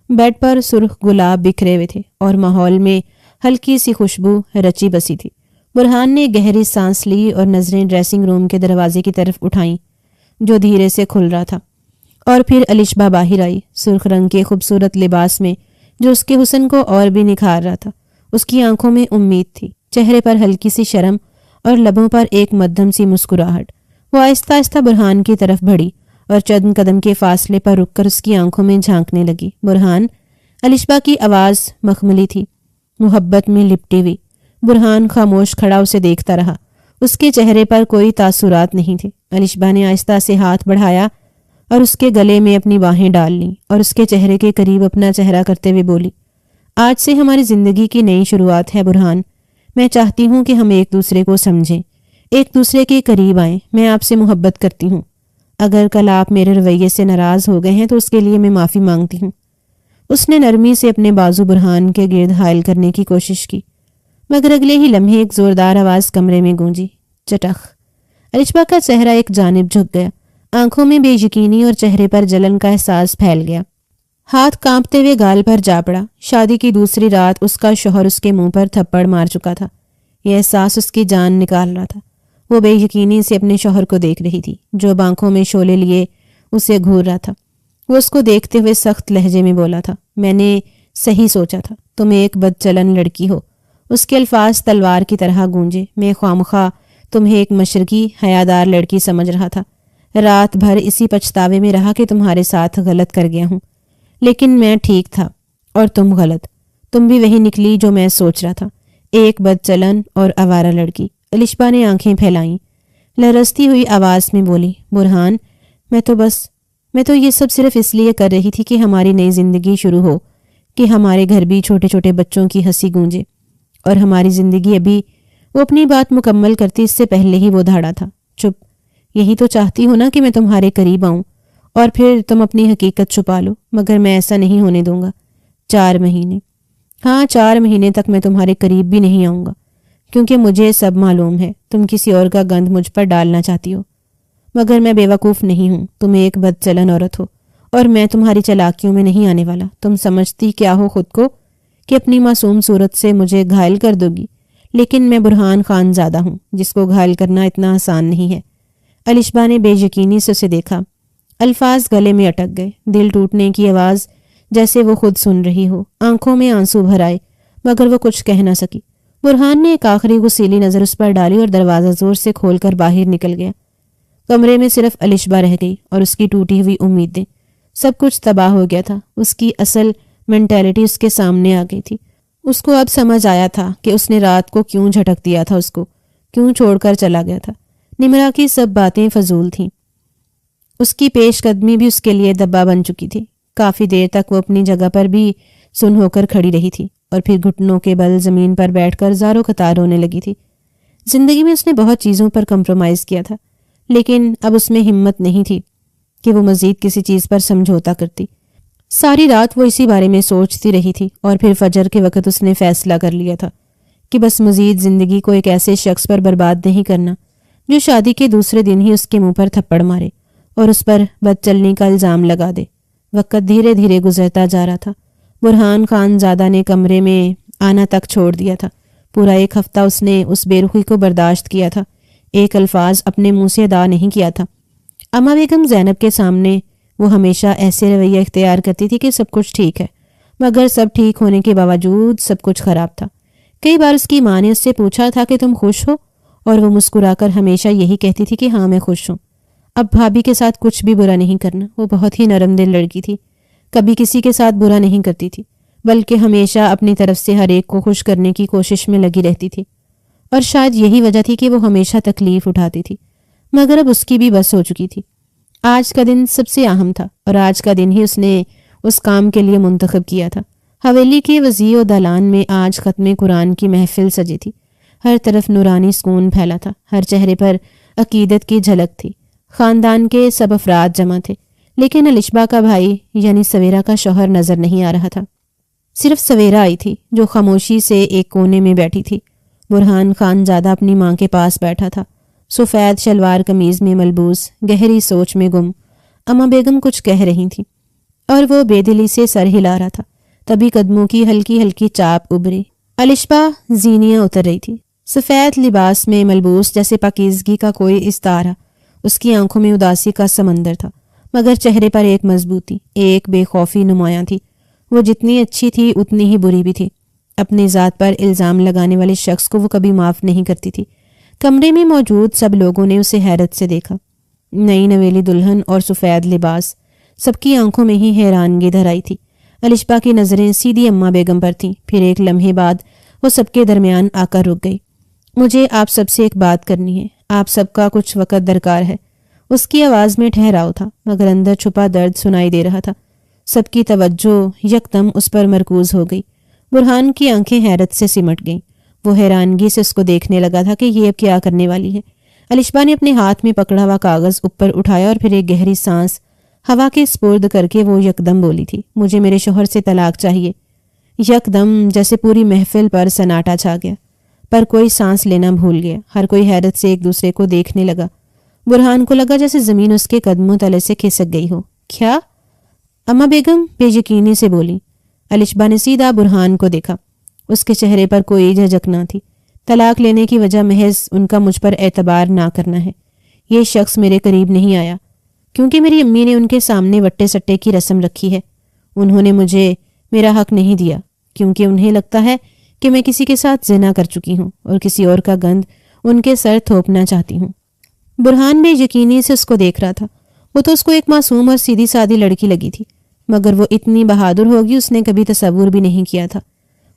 [SPEAKER 1] بیڈ پر سرخ گلاب بکھرے ہوئے تھے اور ماحول میں ہلکی سی خوشبو رچی بسی تھی۔ برہان نے گہری سانس لی اور نظریں ڈریسنگ روم کے دروازے کی طرف اٹھائیں، جو دھیرے سے کھل رہا تھا، اور پھر الشبا باہر آئی، سرخ رنگ کے خوبصورت لباس میں، جو اس کے حسن کو اور بھی نکھار رہا تھا۔ اس کی آنکھوں میں امید تھی، چہرے پر ہلکی سی شرم اور لبوں پر ایک مدھم سی مسکراہٹ۔ وہ آہستہ آہستہ برہان کی طرف بڑھی اور چند قدم کے فاصلے پر رک کر اس کی آنکھوں میں جھانکنے لگی۔ برہان، الشبا کی آواز مخملی تھی، محبت میں لپٹی ہوئی۔ برہان خاموش کھڑا اسے دیکھتا رہا، اس کے چہرے پر کوئی تاثرات نہیں تھے۔ الشبا نے آہستہ سے ہاتھ بڑھایا اور اس کے گلے میں اپنی باہیں ڈال لیں اور اس کے چہرے کے قریب اپنا چہرہ کرتے ہوئے بولی، آج سے ہماری زندگی کی نئی شروعات ہے برہان۔ میں چاہتی ہوں کہ ہم ایک دوسرے کو سمجھیں، ایک دوسرے کے قریب آئیں۔ میں آپ سے محبت کرتی ہوں۔ اگر کل آپ میرے رویے سے ناراض ہو گئے ہیں تو اس کے لیے میں معافی مانگتی ہوں۔ اس نے نرمی سے اپنے بازو برہان کے گرد حائل کرنے کی کوشش کی، مگر اگلے ہی لمحے ایک زوردار آواز کمرے میں گونجی، چٹخ۔ الشبا کا چہرہ ایک جانب جھک گیا، آنکھوں میں بے یقینی اور چہرے پر جلن کا احساس پھیل گیا۔ ہاتھ کانپتے ہوئے گال پر جا پڑا۔ شادی کی دوسری رات اس کا شوہر اس کے منہ پر تھپڑ مار چکا تھا۔ یہ احساس اس کی جان نکال رہا تھا۔ وہ بے یقینی سے اپنے شوہر کو دیکھ رہی تھی، جو اب آنکھوں میں شعلے لیے اسے گھور رہا تھا۔ وہ اس کو دیکھتے ہوئے سخت لہجے میں بولا تھا، میں نے صحیح سوچا تھا، تم ایک بد چلن لڑکی ہو۔ اس کے الفاظ تلوار کی طرح گونجے۔ میں خوامخواہ تمہیں ایک مشرقی حیادار لڑکی سمجھ رہا تھا۔ رات بھر اسی پچھتاوے میں رہا کہ تمہارے ساتھ غلط کر گیا ہوں، لیکن میں ٹھیک تھا اور تم غلط۔ تم بھی وہی نکلی جو میں سوچ رہا تھا، ایک بد چلن اور آوارہ لڑکی۔ الشبا نے آنکھیں پھیلائیں، لرزتی ہوئی آواز میں بولی، برہان، میں تو یہ سب صرف اس لیے کر رہی تھی کہ ہماری نئی زندگی شروع ہو، کہ ہمارے گھر بھی چھوٹے چھوٹے بچوں کی ہنسی گونجے، اور ہماری زندگی ابھی۔ وہ اپنی بات مکمل کرتی اس سے پہلے ہی وہ دھاڑا تھا، چپ۔ یہی تو چاہتی ہو نا کہ میں تمہارے قریب آؤں اور پھر تم اپنی حقیقت چھپا لو، مگر میں ایسا نہیں ہونے دوں گا۔ 4 مہینے، ہاں 4 مہینے تک میں تمہارے قریب بھی نہیں آؤں گا، کیونکہ مجھے سب معلوم ہے تم کسی اور کا گند مجھ پر ڈالنا چاہتی ہو، مگر میں بے وقوف نہیں ہوں۔ تم ایک بد چلن عورت ہو اور میں تمہاری چالاکیوں میں نہیں آنے والا۔ تم سمجھتی کیا ہو خود کو کہ اپنی معصوم صورت سے مجھے گھائل کر دو گی، لیکن میں برہان خان زادہ ہوں، جس کو گھائل کرنا اتنا آسان نہیں ہے۔ الشبا نے بے یقینی سے اسے دیکھا، الفاظ گلے میں اٹک گئے، دل ٹوٹنے کی آواز جیسے وہ خود سن رہی ہو۔ آنکھوں میں آنسو بھر آئے، مگر وہ کچھ کہہ نہ سکی۔ برہان نے ایک آخری غصیلی نظر اس پر ڈالی اور دروازہ زور سے کھول کر باہر نکل گیا۔ کمرے میں صرف الشبا رہ گئی اور اس کی ٹوٹی ہوئی امیدیں۔ سب کچھ تباہ ہو گیا تھا۔ اس کی اصل مینٹیلٹی اس کے سامنے آ گئی تھی۔ اس کو اب سمجھ آیا تھا کہ اس نے رات کو کیوں جھٹک دیا تھا، اس کو کیوں چھوڑ کر چلا گیا تھا۔ نمرا کی سب باتیں فضول تھیں، اس کی پیش قدمی بھی اس کے لیے دبا بن چکی تھی۔ کافی دیر تک وہ اپنی جگہ پر بھی سن ہو کر کھڑی رہی تھی اور پھر گھٹنوں کے بل زمین پر بیٹھ کر زاروں قطار رونے لگی تھی۔ زندگی میں اس نے بہت چیزوں پر کمپرومائز کیا تھا، لیکن اب اس میں ہمت نہیں تھی کہ وہ مزید کسی چیز پر سمجھوتا کرتی۔ ساری رات وہ اسی بارے میں سوچتی رہی تھی اور پھر فجر کے وقت اس نے فیصلہ کر لیا تھا کہ بس مزید زندگی کو ایک ایسے شخص پر برباد نہیں کرنا جو شادی کے دوسرے دن ہی اس کے منہ پر تھپڑ مارے اور اس پر بد چلنے کا الزام لگا دے۔ وقت دھیرے دھیرے گزرتا جا رہا تھا۔ برہان خان زادہ نے کمرے میں آنا تک چھوڑ دیا تھا۔ پورا ایک ہفتہ اس نے اس بے رخی کو برداشت کیا تھا، ایک الفاظ اپنے منہ سے ادا نہیں کیا تھا۔ اما بیگم زینب کے سامنے وہ ہمیشہ ایسے رویہ اختیار کرتی تھی کہ سب کچھ ٹھیک ہے، مگر سب ٹھیک ہونے کے باوجود سب کچھ خراب تھا۔ کئی بار اس کی ماں نے اس سے پوچھا تھا کہ تم خوش ہو، اور وہ مسکرا کر ہمیشہ یہی کہتی تھی کہ ہاں میں خوش ہوں۔ اب بھابھی کے ساتھ کچھ بھی برا نہیں کرنا۔ وہ بہت ہی نرم دل لڑکی تھی، کبھی کسی کے ساتھ برا نہیں کرتی تھی، بلکہ ہمیشہ اپنی طرف سے ہر ایک کو خوش کرنے کی کوشش میں لگی رہتی تھی، اور شاید یہی وجہ تھی کہ وہ ہمیشہ تکلیف اٹھاتی تھی، مگر اب اس کی بھی بس ہو چکی تھی۔ آج کا دن سب سے اہم تھا، اور آج کا دن ہی اس نے اس کام کے لیے منتخب کیا تھا۔ حویلی کے وسیع و دالان میں آج ختم قرآن کی محفل سجی تھی، ہر طرف نورانی سکون پھیلا تھا، ہر چہرے پر عقیدت کی جھلک تھی۔ خاندان کے سب افراد جمع تھے، لیکن الشبا کا بھائی یعنی سویرا کا شوہر نظر نہیں آ رہا تھا۔ صرف سویرا آئی تھی، جو خاموشی سے ایک کونے میں بیٹھی تھی۔ برہان خان زادہ اپنی ماں کے پاس بیٹھا تھا، سفید شلوار قمیض میں ملبوس، گہری سوچ میں گم۔ اما بیگم کچھ کہہ رہی تھی اور وہ بے دلی سے سر ہلا رہا تھا۔ تبھی قدموں کی ہلکی ہلکی چاپ ابھری۔ الشبا زینیاں اتر رہی تھی، سفید لباس میں ملبوس، جیسے پاکیزگی کا کوئی استعارہ۔ اس کی آنکھوں میں اداسی کا سمندر تھا، مگر چہرے پر ایک مضبوطی، ایک بے خوفی نمایاں تھی۔ وہ جتنی اچھی تھی اتنی ہی بری بھی تھی۔ اپنے ذات پر الزام لگانے والے شخص کو وہ کبھی معاف نہیں کرتی تھی۔ کمرے میں موجود سب لوگوں نے اسے حیرت سے دیکھا۔ نئی نویلی دلہن اور سفید لباس، سب کی آنکھوں میں ہی حیرانگی دھر آئی تھی۔ الشبا کی نظریں سیدھی اما بیگم پر تھیں، پھر ایک لمحے بعد وہ سب کے درمیان آ کر رک گئی۔ مجھے آپ سب سے ایک بات کرنی ہے، آپ سب کا کچھ وقت درکار ہے۔ اس کی آواز میں ٹھہراؤ تھا، مگر اندر چھپا درد سنائی دے رہا تھا۔ سب کی توجہ یکدم اس پر مرکوز ہو گئی۔ برہان کی آنکھیں حیرت سے سمٹ گئیں۔ وہ حیرانگی سے اس کو دیکھنے لگا تھا کہ یہ اب کیا کرنے والی ہے۔ الشبا نے اپنے ہاتھ میں پکڑا ہوا کاغذ اوپر اٹھایا اور پھر ایک گہری سانس ہوا کے سپرد کر کے وہ یکدم بولی تھی، مجھے میرے شوہر سے طلاق چاہیے۔ یکدم جیسے پوری محفل پر سناٹا چھا گیا، پر کوئی سانس لینا بھول گیا۔ ہر کوئی حیرت سے ایک دوسرے کو دیکھنے لگا۔ برہان کو لگا جیسے زمین اس کے قدموں تلے سے کھسک گئی ہو۔ کیا؟ اما بیگم بے یقینی سے بولی۔ الشبا نے سیدھا برہان کو دیکھا، اس کے چہرے پر کوئی جھجک نہ تھی۔ طلاق لینے کی وجہ محض ان کا مجھ پر اعتبار نہ کرنا ہے۔ یہ شخص میرے قریب نہیں آیا کیونکہ میری امی نے ان کے سامنے وٹے سٹے کی رسم رکھی ہے۔ انہوں نے مجھے میرا حق نہیں دیا کیونکہ انہیں لگتا ہے کہ میں کسی کے ساتھ زنا کر چکی ہوں اور کسی اور کا گند ان کے سر تھوپنا چاہتی ہوں۔ برہان بے یقینی سے اس کو دیکھ رہا تھا۔ وہ تو اس کو ایک معصوم اور سیدھی سادی لڑکی لگی تھی، مگر وہ اتنی بہادر ہوگی اس نے کبھی تصور بھی نہیں کیا تھا۔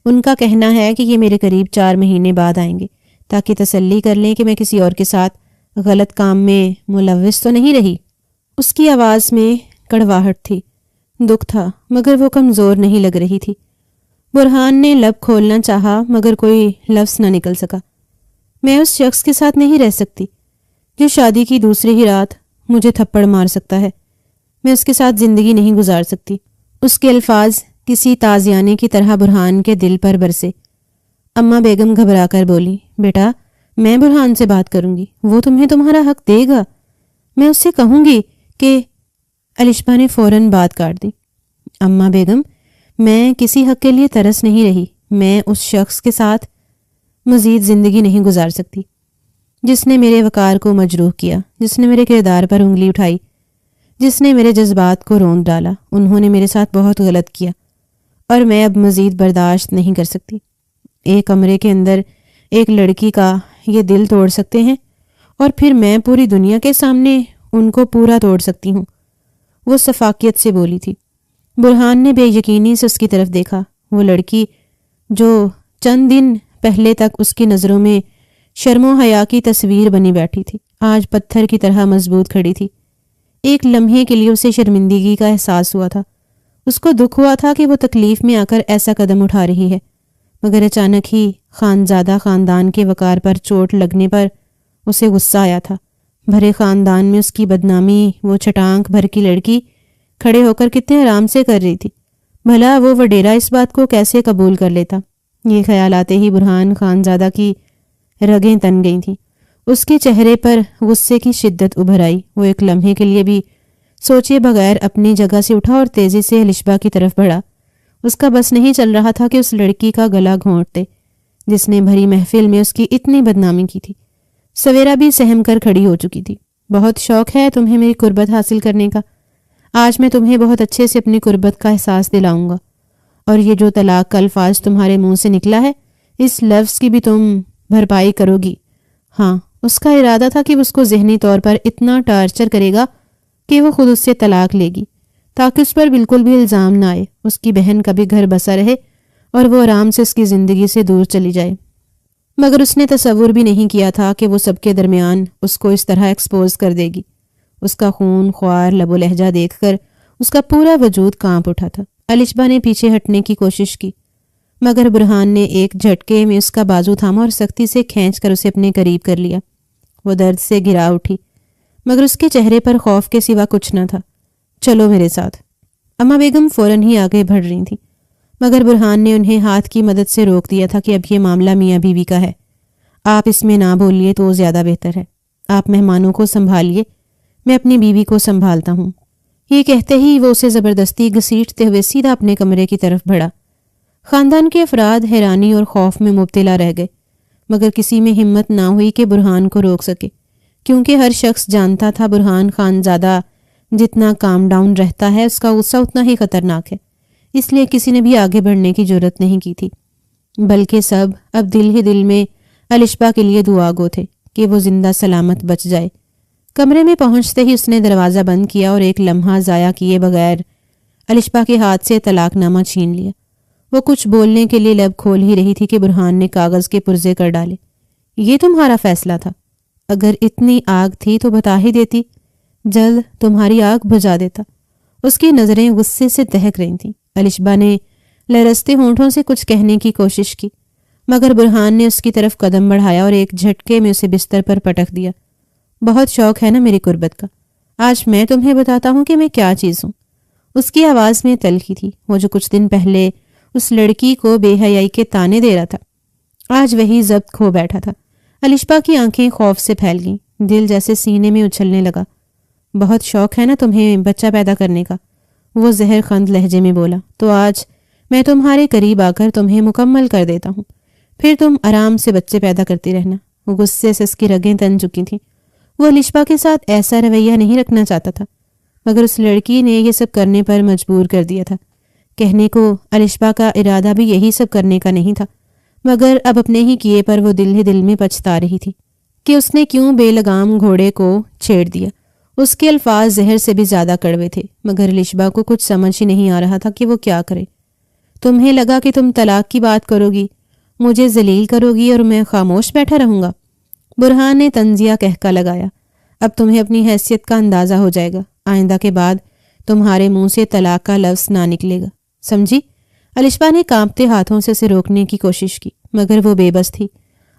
[SPEAKER 1] ان کا کہنا ہے کہ یہ میرے قریب 4 مہینے بعد آئیں گے تاکہ تسلی کر لیں کہ میں کسی اور کے ساتھ غلط کام میں ملوث تو نہیں رہی۔ اس کی آواز میں کڑواہٹ تھی، دکھ تھا، مگر وہ کمزور نہیں لگ رہی تھی۔ برہان نے لب کھولنا چاہا مگر کوئی لفظ نہ نکل سکا۔ میں اس شخص کے ساتھ نہیں رہ سکتی جو شادی کی دوسری ہی رات مجھے تھپڑ مار سکتا ہے۔ میں اس کے ساتھ زندگی نہیں گزار سکتی۔ اس کے الفاظ کسی تازیانے کی طرح برہان کے دل پر برسے۔ اما بیگم گھبرا کر بولی، بیٹا میں برہان سے بات کروں گی، وہ تمہیں تمہارا حق دے گا۔ میں اس سے کہوں گی کہ… الشبا نے فوراً بات کاٹ دی۔ اما بیگم میں کسی حق کے لیے ترس نہیں رہی، میں اس شخص کے ساتھ مزید زندگی نہیں گزار سکتی جس نے میرے وقار کو مجروح کیا، جس نے میرے کردار پر انگلی اٹھائی، جس نے میرے جذبات کو روند ڈالا۔ انہوں نے میرے ساتھ بہت غلط کیا اور میں اب مزید برداشت نہیں کر سکتی۔ ایک کمرے کے اندر ایک لڑکی کا یہ دل توڑ سکتے ہیں اور پھر میں پوری دنیا کے سامنے ان کو پورا توڑ سکتی ہوں، وہ شفقت سے بولی تھی۔ برہان نے بے یقینی سے اس کی طرف دیکھا۔ وہ لڑکی جو چند دن پہلے تک اس کی نظروں میں شرم و حیا کی تصویر بنی بیٹھی تھی، آج پتھر کی طرح مضبوط کھڑی تھی۔ ایک لمحے کے لیے اسے شرمندگی کا احساس ہوا تھا۔ اس کو دکھ ہوا تھا کہ وہ تکلیف میں آ کر ایسا قدم اٹھا رہی ہے، مگر اچانک ہی خانزادہ خاندان کے وقار پر چوٹ لگنے پر اسے غصہ آیا تھا۔ بھرے خاندان میں اس کی بدنامی وہ چھٹانک بھر کی لڑکی کھڑے ہو کر کتنے آرام سے کر رہی تھی۔ بھلا وہ وڈیرا اس بات کو کیسے قبول کر لیتا؟ یہ خیال آتے ہی برہان خانزادہ کی رگیں تن گئی تھیں۔ اس کے چہرے پر غصے کی شدت ابھر آئی۔ وہ ایک لمحے کے لیے بھی سوچے بغیر اپنی جگہ سے اٹھا اور تیزی سے الشبا کی طرف بڑھا۔ اس کا بس نہیں چل رہا تھا کہ اس لڑکی کا گلا گھونٹ دے جس نے بھری محفل میں اس کی اتنی بدنامی کی تھی۔ سویرا بھی سہم کر کھڑی ہو چکی تھی۔ بہت شوق ہے تمہیں میری قربت حاصل کرنے کا۔ آج میں تمہیں بہت اچھے سے اپنی قربت کا احساس دلاؤں گا، اور یہ جو طلاق کا الفاظ تمہارے منہ سے نکلا ہے اس لفظ کی بھی تم بھرپائی کرو گی۔ ہاں، اس کا ارادہ تھا کہ اس کو ذہنی طور پر اتنا ٹارچر کرے گا کہ وہ خود اس سے طلاق لے گی تاکہ اس پر بالکل بھی الزام نہ آئے، اس کی بہن کا بھی گھر بسا رہے اور وہ آرام سے اس کی زندگی سے دور چلی جائے۔ مگر اس نے تصور بھی نہیں کیا تھا کہ وہ سب کے درمیان اس کو اس طرح ایکسپوز کر دے گی۔ اس کا خون خوار لب و لہجہ دیکھ کر اس کا پورا وجود کانپ اٹھا تھا۔ الشبا نے پیچھے ہٹنے کی کوشش کی مگر برہان نے ایک جھٹکے میں اس کا بازو تھاما اور سختی سے کھینچ کر اسے اپنے قریب کر لیا۔ وہ درد سے گرا اٹھی مگر اس کے چہرے پر خوف کے سوا کچھ نہ تھا۔ چلو میرے ساتھ۔ اما بیگم فوراً ہی آگے بڑھ رہی تھیں مگر برہان نے انہیں ہاتھ کی مدد سے روک دیا تھا کہ اب یہ معاملہ میاں بیوی کا ہے، آپ اس میں نہ بولیے تو زیادہ بہتر ہے۔ آپ مہمانوں کو سنبھالیے، میں اپنی بیوی کو سنبھالتا ہوں۔ یہ کہتے ہی وہ اسے زبردستی گھسیٹتے ہوئے سیدھا اپنے کمرے کی طرف بڑھا۔ خاندان کے افراد حیرانی اور خوف میں مبتلا رہ گئے مگر کسی میں ہمت نہ ہوئی کہ برہان کو روک سکے، کیونکہ ہر شخص جانتا تھا برہان خانزادہ جتنا کام ڈاؤن رہتا ہے اس کا غصہ اتنا ہی خطرناک ہے۔ اس لیے کسی نے بھی آگے بڑھنے کی جرت نہیں کی تھی، بلکہ سب اب دل ہی دل میں الشبا کے لیے دعا گو تھے کہ وہ زندہ سلامت بچ جائے۔ کمرے میں پہنچتے ہی اس نے دروازہ بند کیا اور ایک لمحہ ضائع کیے بغیر الشبا کے ہاتھ سے طلاق نامہ چھین لیا۔ وہ کچھ بولنے کے لیے لب کھول ہی رہی تھی کہ برہان نے کاغذ کے پرزے کر ڈالے۔ یہ تمہارا فیصلہ تھا، اگر اتنی آگ تھی تو بتا ہی دیتی، جلد تمہاری آگ بجھا دیتا۔ اس کی نظریں غصے سے دہک رہی تھیں۔ الشبا نے لرزتے ہونٹوں سے کچھ کہنے کی کوشش کی مگر برہان نے اس کی طرف قدم بڑھایا اور ایک جھٹکے میں اسے بستر پر پٹک دیا۔ بہت شوق ہے نا میری قربت کا، آج میں تمہیں بتاتا ہوں کہ میں کیا چیز ہوں۔ اس کی آواز میں تلخی تھی، وہ جو کچھ دن پہلے اس لڑکی کو بے حیائی کے تانے دے رہا تھا آج وہی ضبط کھو بیٹھا تھا۔ الشبا کی آنکھیں خوف سے پھیل گئیں، دل جیسے سینے میں اچھلنے لگا۔ بہت شوق ہے نا تمہیں بچہ پیدا کرنے کا، وہ زہر خند لہجے میں بولا، تو آج میں تمہارے قریب آ کر تمہیں مکمل کر دیتا ہوں، پھر تم آرام سے بچے پیدا کرتی رہنا۔ وہ غصے سے اس کی رگیں تن چکی تھیں۔ وہ الشبا کے ساتھ ایسا رویہ نہیں رکھنا چاہتا تھا مگر اس لڑکی نے یہ سب کرنے پر مجبور کر دیا تھا۔ کہنے کو الشبا کا ارادہ بھی یہی سب کرنے کا نہیں تھا مگر اب اپنے ہی کیے پر وہ دل ہی دل میں پچھتا رہی تھی کہ اس نے کیوں بے لگام گھوڑے کو چھیڑ دیا۔ اس کے الفاظ زہر سے بھی زیادہ کڑوے تھے مگر الشبا کو کچھ سمجھ ہی نہیں آ رہا تھا کہ وہ کیا کرے۔ تمہیں لگا کہ تم طلاق کی بات کرو گی، مجھے ذلیل کرو گی اور میں خاموش بیٹھا رہوں گا؟ برہان نے طنزیہ کہکا لگایا۔ اب تمہیں اپنی حیثیت کا اندازہ ہو جائے گا، آئندہ کے بعد تمہارے منہ سے طلاق کا لفظ نہ نکلے گا، سمجھی؟ الشبا نے کانپتے ہاتھوں سے اسے روکنے کی کوشش کی مگر وہ بے بس تھی۔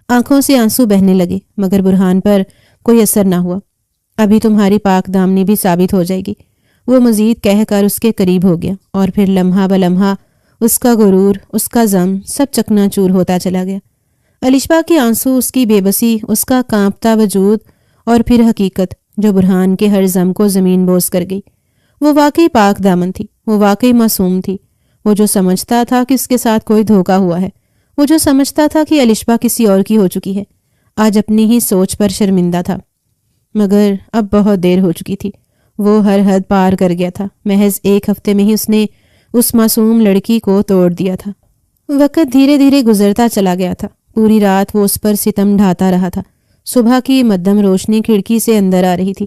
[SPEAKER 1] آنکھوں سے آنسو بہنے لگے مگر برہان پر کوئی اثر نہ ہوا۔ ابھی تمہاری پاک دامنی بھی ثابت ہو جائے گی، وہ مزید کہہ کر اس کے قریب ہو گیا اور پھر لمحہ بلمحہ اس کا غرور، اس کا ضم سب چکنا چور ہوتا چلا گیا۔ الشبا کے آنسو، اس کی بے بسی، اس کا کانپتا وجود اور پھر حقیقت جو برہان کے ہر ضم کو زمین بوس کر گئی۔ وہ واقعی پاک دامن تھی، وہ واقعی معصوم تھی، وہ جو سمجھتا تھا کہ اس کے ساتھ کوئی دھوکہ ہوا ہے، وہ جو سمجھتا تھا کہ الشبا کسی اور کی ہو چکی ہے، آج اپنی ہی سوچ پر شرمندہ تھا مگر اب بہت دیر ہو چکی تھی۔ وہ ہر حد پار کر گیا تھا۔ محض ایک ہفتے میں ہی اس نے اس معصوم لڑکی کو توڑ دیا تھا۔ وقت دھیرے دھیرے گزرتا چلا گیا تھا۔ پوری رات وہ اس پر ستم ڈھاتا رہا تھا۔ صبح کی مدھم روشنی کھڑکی سے اندر آ رہی تھی،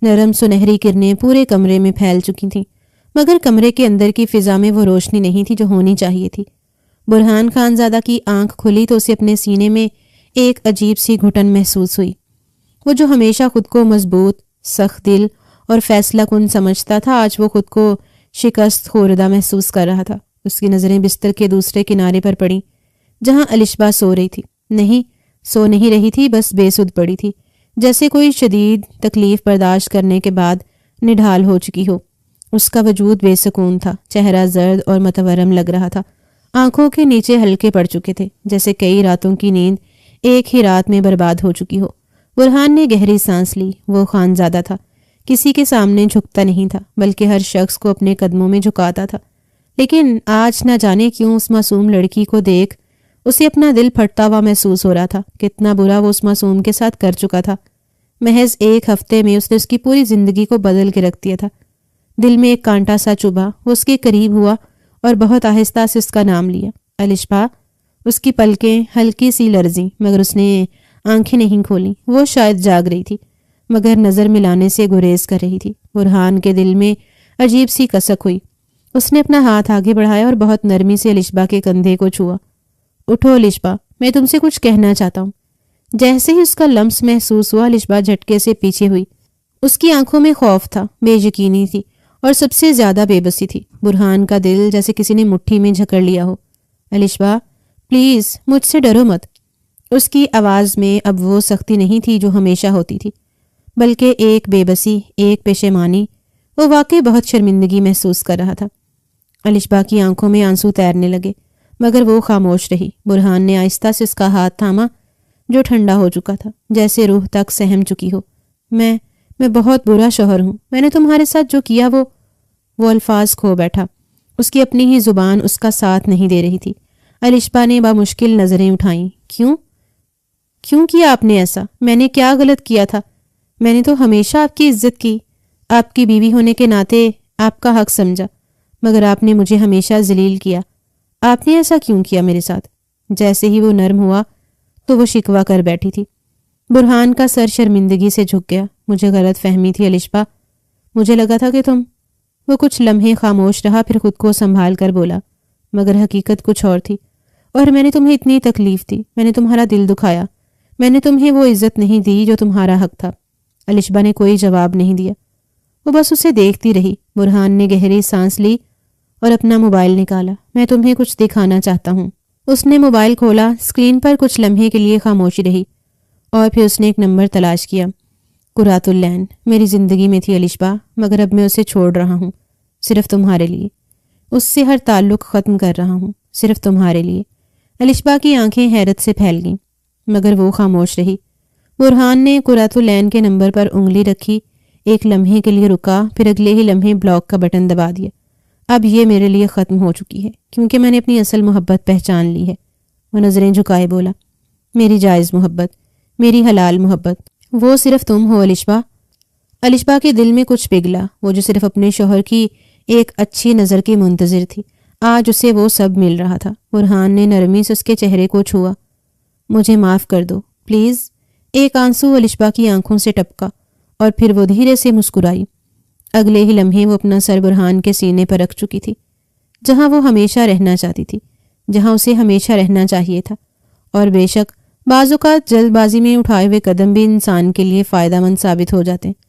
[SPEAKER 1] نرم سنہری کرنیں پورے کمرے میں پھیل چکی تھیں مگر کمرے کے اندر کی فضا میں وہ روشنی نہیں تھی جو ہونی چاہیے تھی۔ برہان خانزادہ کی آنکھ کھلی تو اسے اپنے سینے میں ایک عجیب سی گھٹن محسوس ہوئی۔ وہ جو ہمیشہ خود کو مضبوط، سخت دل اور فیصلہ کن سمجھتا تھا، آج وہ خود کو شکست خوردہ محسوس کر رہا تھا۔ اس کی نظریں بستر کے دوسرے کنارے پر پڑیں جہاں الشبا سو رہی تھی۔ نہیں، سو نہیں رہی تھی، بس بے سدھ پڑی تھی، جیسے کوئی شدید تکلیف برداشت کرنے کے بعد نڈھال ہو چکی ہو۔ اس کا وجود بے سکون تھا، چہرہ زرد اور متورم لگ رہا تھا، آنکھوں کے نیچے ہلکے پڑ چکے تھے، جیسے کئی راتوں کی نیند ایک ہی رات میں برباد ہو چکی ہو۔ برہان نے گہری سانس لی۔ وہ خانزادہ تھا، کسی کے سامنے جھکتا نہیں تھا، بلکہ ہر شخص کو اپنے قدموں میں جھکاتا تھا۔ لیکن آج نہ جانے کیوں اس معصوم لڑکی کو دیکھ اسے اپنا دل پھٹتا ہوا محسوس ہو رہا تھا۔ کتنا برا وہ اس معصوم کے ساتھ کر چکا تھا۔ محض ایک ہفتے میں اس نے اس کی پوری زندگی کو بدل کے رکھ دیا تھا۔ دل میں ایک کانٹا سا چبھا، وہ اس کے قریب ہوا اور بہت آہستہ سے اس کا نام لیا، الشبا۔ اس کی پلکیں ہلکی سی لرزیں، مگر اس نے آنکھیں نہیں کھولیں۔ وہ شاید جاگ رہی تھی، مگر نظر ملانے سے گریز کر رہی تھی۔ برہان کے دل میں عجیب سی کسک ہوئی۔ اس نے اپنا ہاتھ آگے بڑھایا اور بہت نرمی سے الشبا کے کندھے کو چھوا۔ اٹھو الشبا، میں تم سے کچھ کہنا چاہتا ہوں۔ جیسے ہی اس کا لمس محسوس ہوا، الشبا جھٹکے سے پیچھے ہوئی۔ اس کی آنکھوں میں خوف تھا، بے یقینی تھی اور سب سے زیادہ بے بسی تھی۔ برہان کا دل جیسے کسی نے مٹھی میں جھکڑ لیا ہو۔ الشبا پلیز مجھ سے ڈرو مت۔ اس کی آواز میں اب وہ سختی نہیں تھی جو ہمیشہ ہوتی تھی، بلکہ ایک بے بسی، ایک پشیمانی۔ وہ واقعی بہت شرمندگی محسوس کر رہا تھا۔ الشبا کی آنکھوں میں آنسو تیرنے لگے، مگر وہ خاموش رہی۔ برہان نے آہستہ سے اس کا ہاتھ تھاما جو ٹھنڈا ہو چکا تھا، جیسے روح تک سہم چکی ہو۔ میں بہت برا شوہر ہوں۔ میں نے تمہارے ساتھ جو کیا وہ الفاظ کھو بیٹھا۔ اس کی اپنی ہی زبان اس کا ساتھ نہیں دے رہی تھی۔ الشبا نے بامشکل نظریں اٹھائیں۔ کیوں کیا آپ نے ایسا؟ میں نے کیا غلط کیا تھا؟ میں نے تو ہمیشہ آپ کی عزت کی، آپ کی بیوی ہونے کے ناطے آپ کا حق سمجھا، مگر آپ نے مجھے ہمیشہ ذلیل کیا۔ آپ نے ایسا کیوں کیا میرے ساتھ؟ جیسے ہی وہ نرم ہوا تو وہ شکوہ کر بیٹھی تھی۔ برہان کا سر شرمندگی سے جھک گیا۔ مجھے غلط فہمی تھی الشبا، مجھے لگا تھا کہ تم… وہ کچھ لمحے خاموش رہا، پھر خود کو سنبھال کر بولا، مگر حقیقت کچھ اور تھی، اور میں نے تمہیں اتنی تکلیف دی، میں نے تمہارا دل دکھایا، میں نے تمہیں وہ عزت نہیں دی جو تمہارا حق تھا۔ الشبا نے کوئی جواب نہیں دیا، وہ بس اسے دیکھتی رہی۔ برہان نے گہری سانس لی اور اپنا موبائل نکالا۔ میں تمہیں کچھ دکھانا چاہتا ہوں۔ اس نے موبائل کھولا، اسکرین پر کچھ لمحے کے لیے خاموشی رہی اور پھر اس نے ایک نمبر تلاش کیا۔ قرۃ العین میری زندگی میں تھی الشبا، مگر اب میں اسے چھوڑ رہا ہوں، صرف تمہارے لیے۔ اس سے ہر تعلق ختم کر رہا ہوں، صرف تمہارے لیے۔ الشبا کی آنکھیں حیرت سے پھیل گئیں، مگر وہ خاموش رہی۔ برہان نے قرۃ العین کے نمبر پر انگلی رکھی، ایک لمحے کے لیے رکا، پھر اگلے ہی لمحے بلاک کا بٹن دبا دیا۔ اب یہ میرے لیے ختم ہو چکی ہے، کیونکہ میں نے اپنی اصل محبت پہچان لی ہے۔ وہ نظریں جھکائے بولا، میری جائز محبت، میری حلال محبت، وہ صرف تم ہو الشبا۔ الشبا کے دل میں کچھ پگھلا۔ وہ جو صرف اپنے شوہر کی ایک اچھی نظر کی منتظر تھی، آج اسے وہ سب مل رہا تھا۔ برہان نے نرمی سے اس کے چہرے کو چھوا۔ مجھے معاف کر دو پلیز۔ ایک آنسو الشبا کی آنکھوں سے ٹپکا اور پھر وہ دھیرے سے مسکرائی۔ اگلے ہی لمحے وہ اپنا سر برہان کے سینے پر رکھ چکی تھی، جہاں وہ ہمیشہ رہنا چاہتی تھی، جہاں اسے ہمیشہ رہنا چاہیے تھا۔ اور بے شک بعض اوقات جلد بازی میں اٹھائے ہوئے قدم بھی انسان کے لیے فائدہ مند ثابت ہو جاتے ہیں۔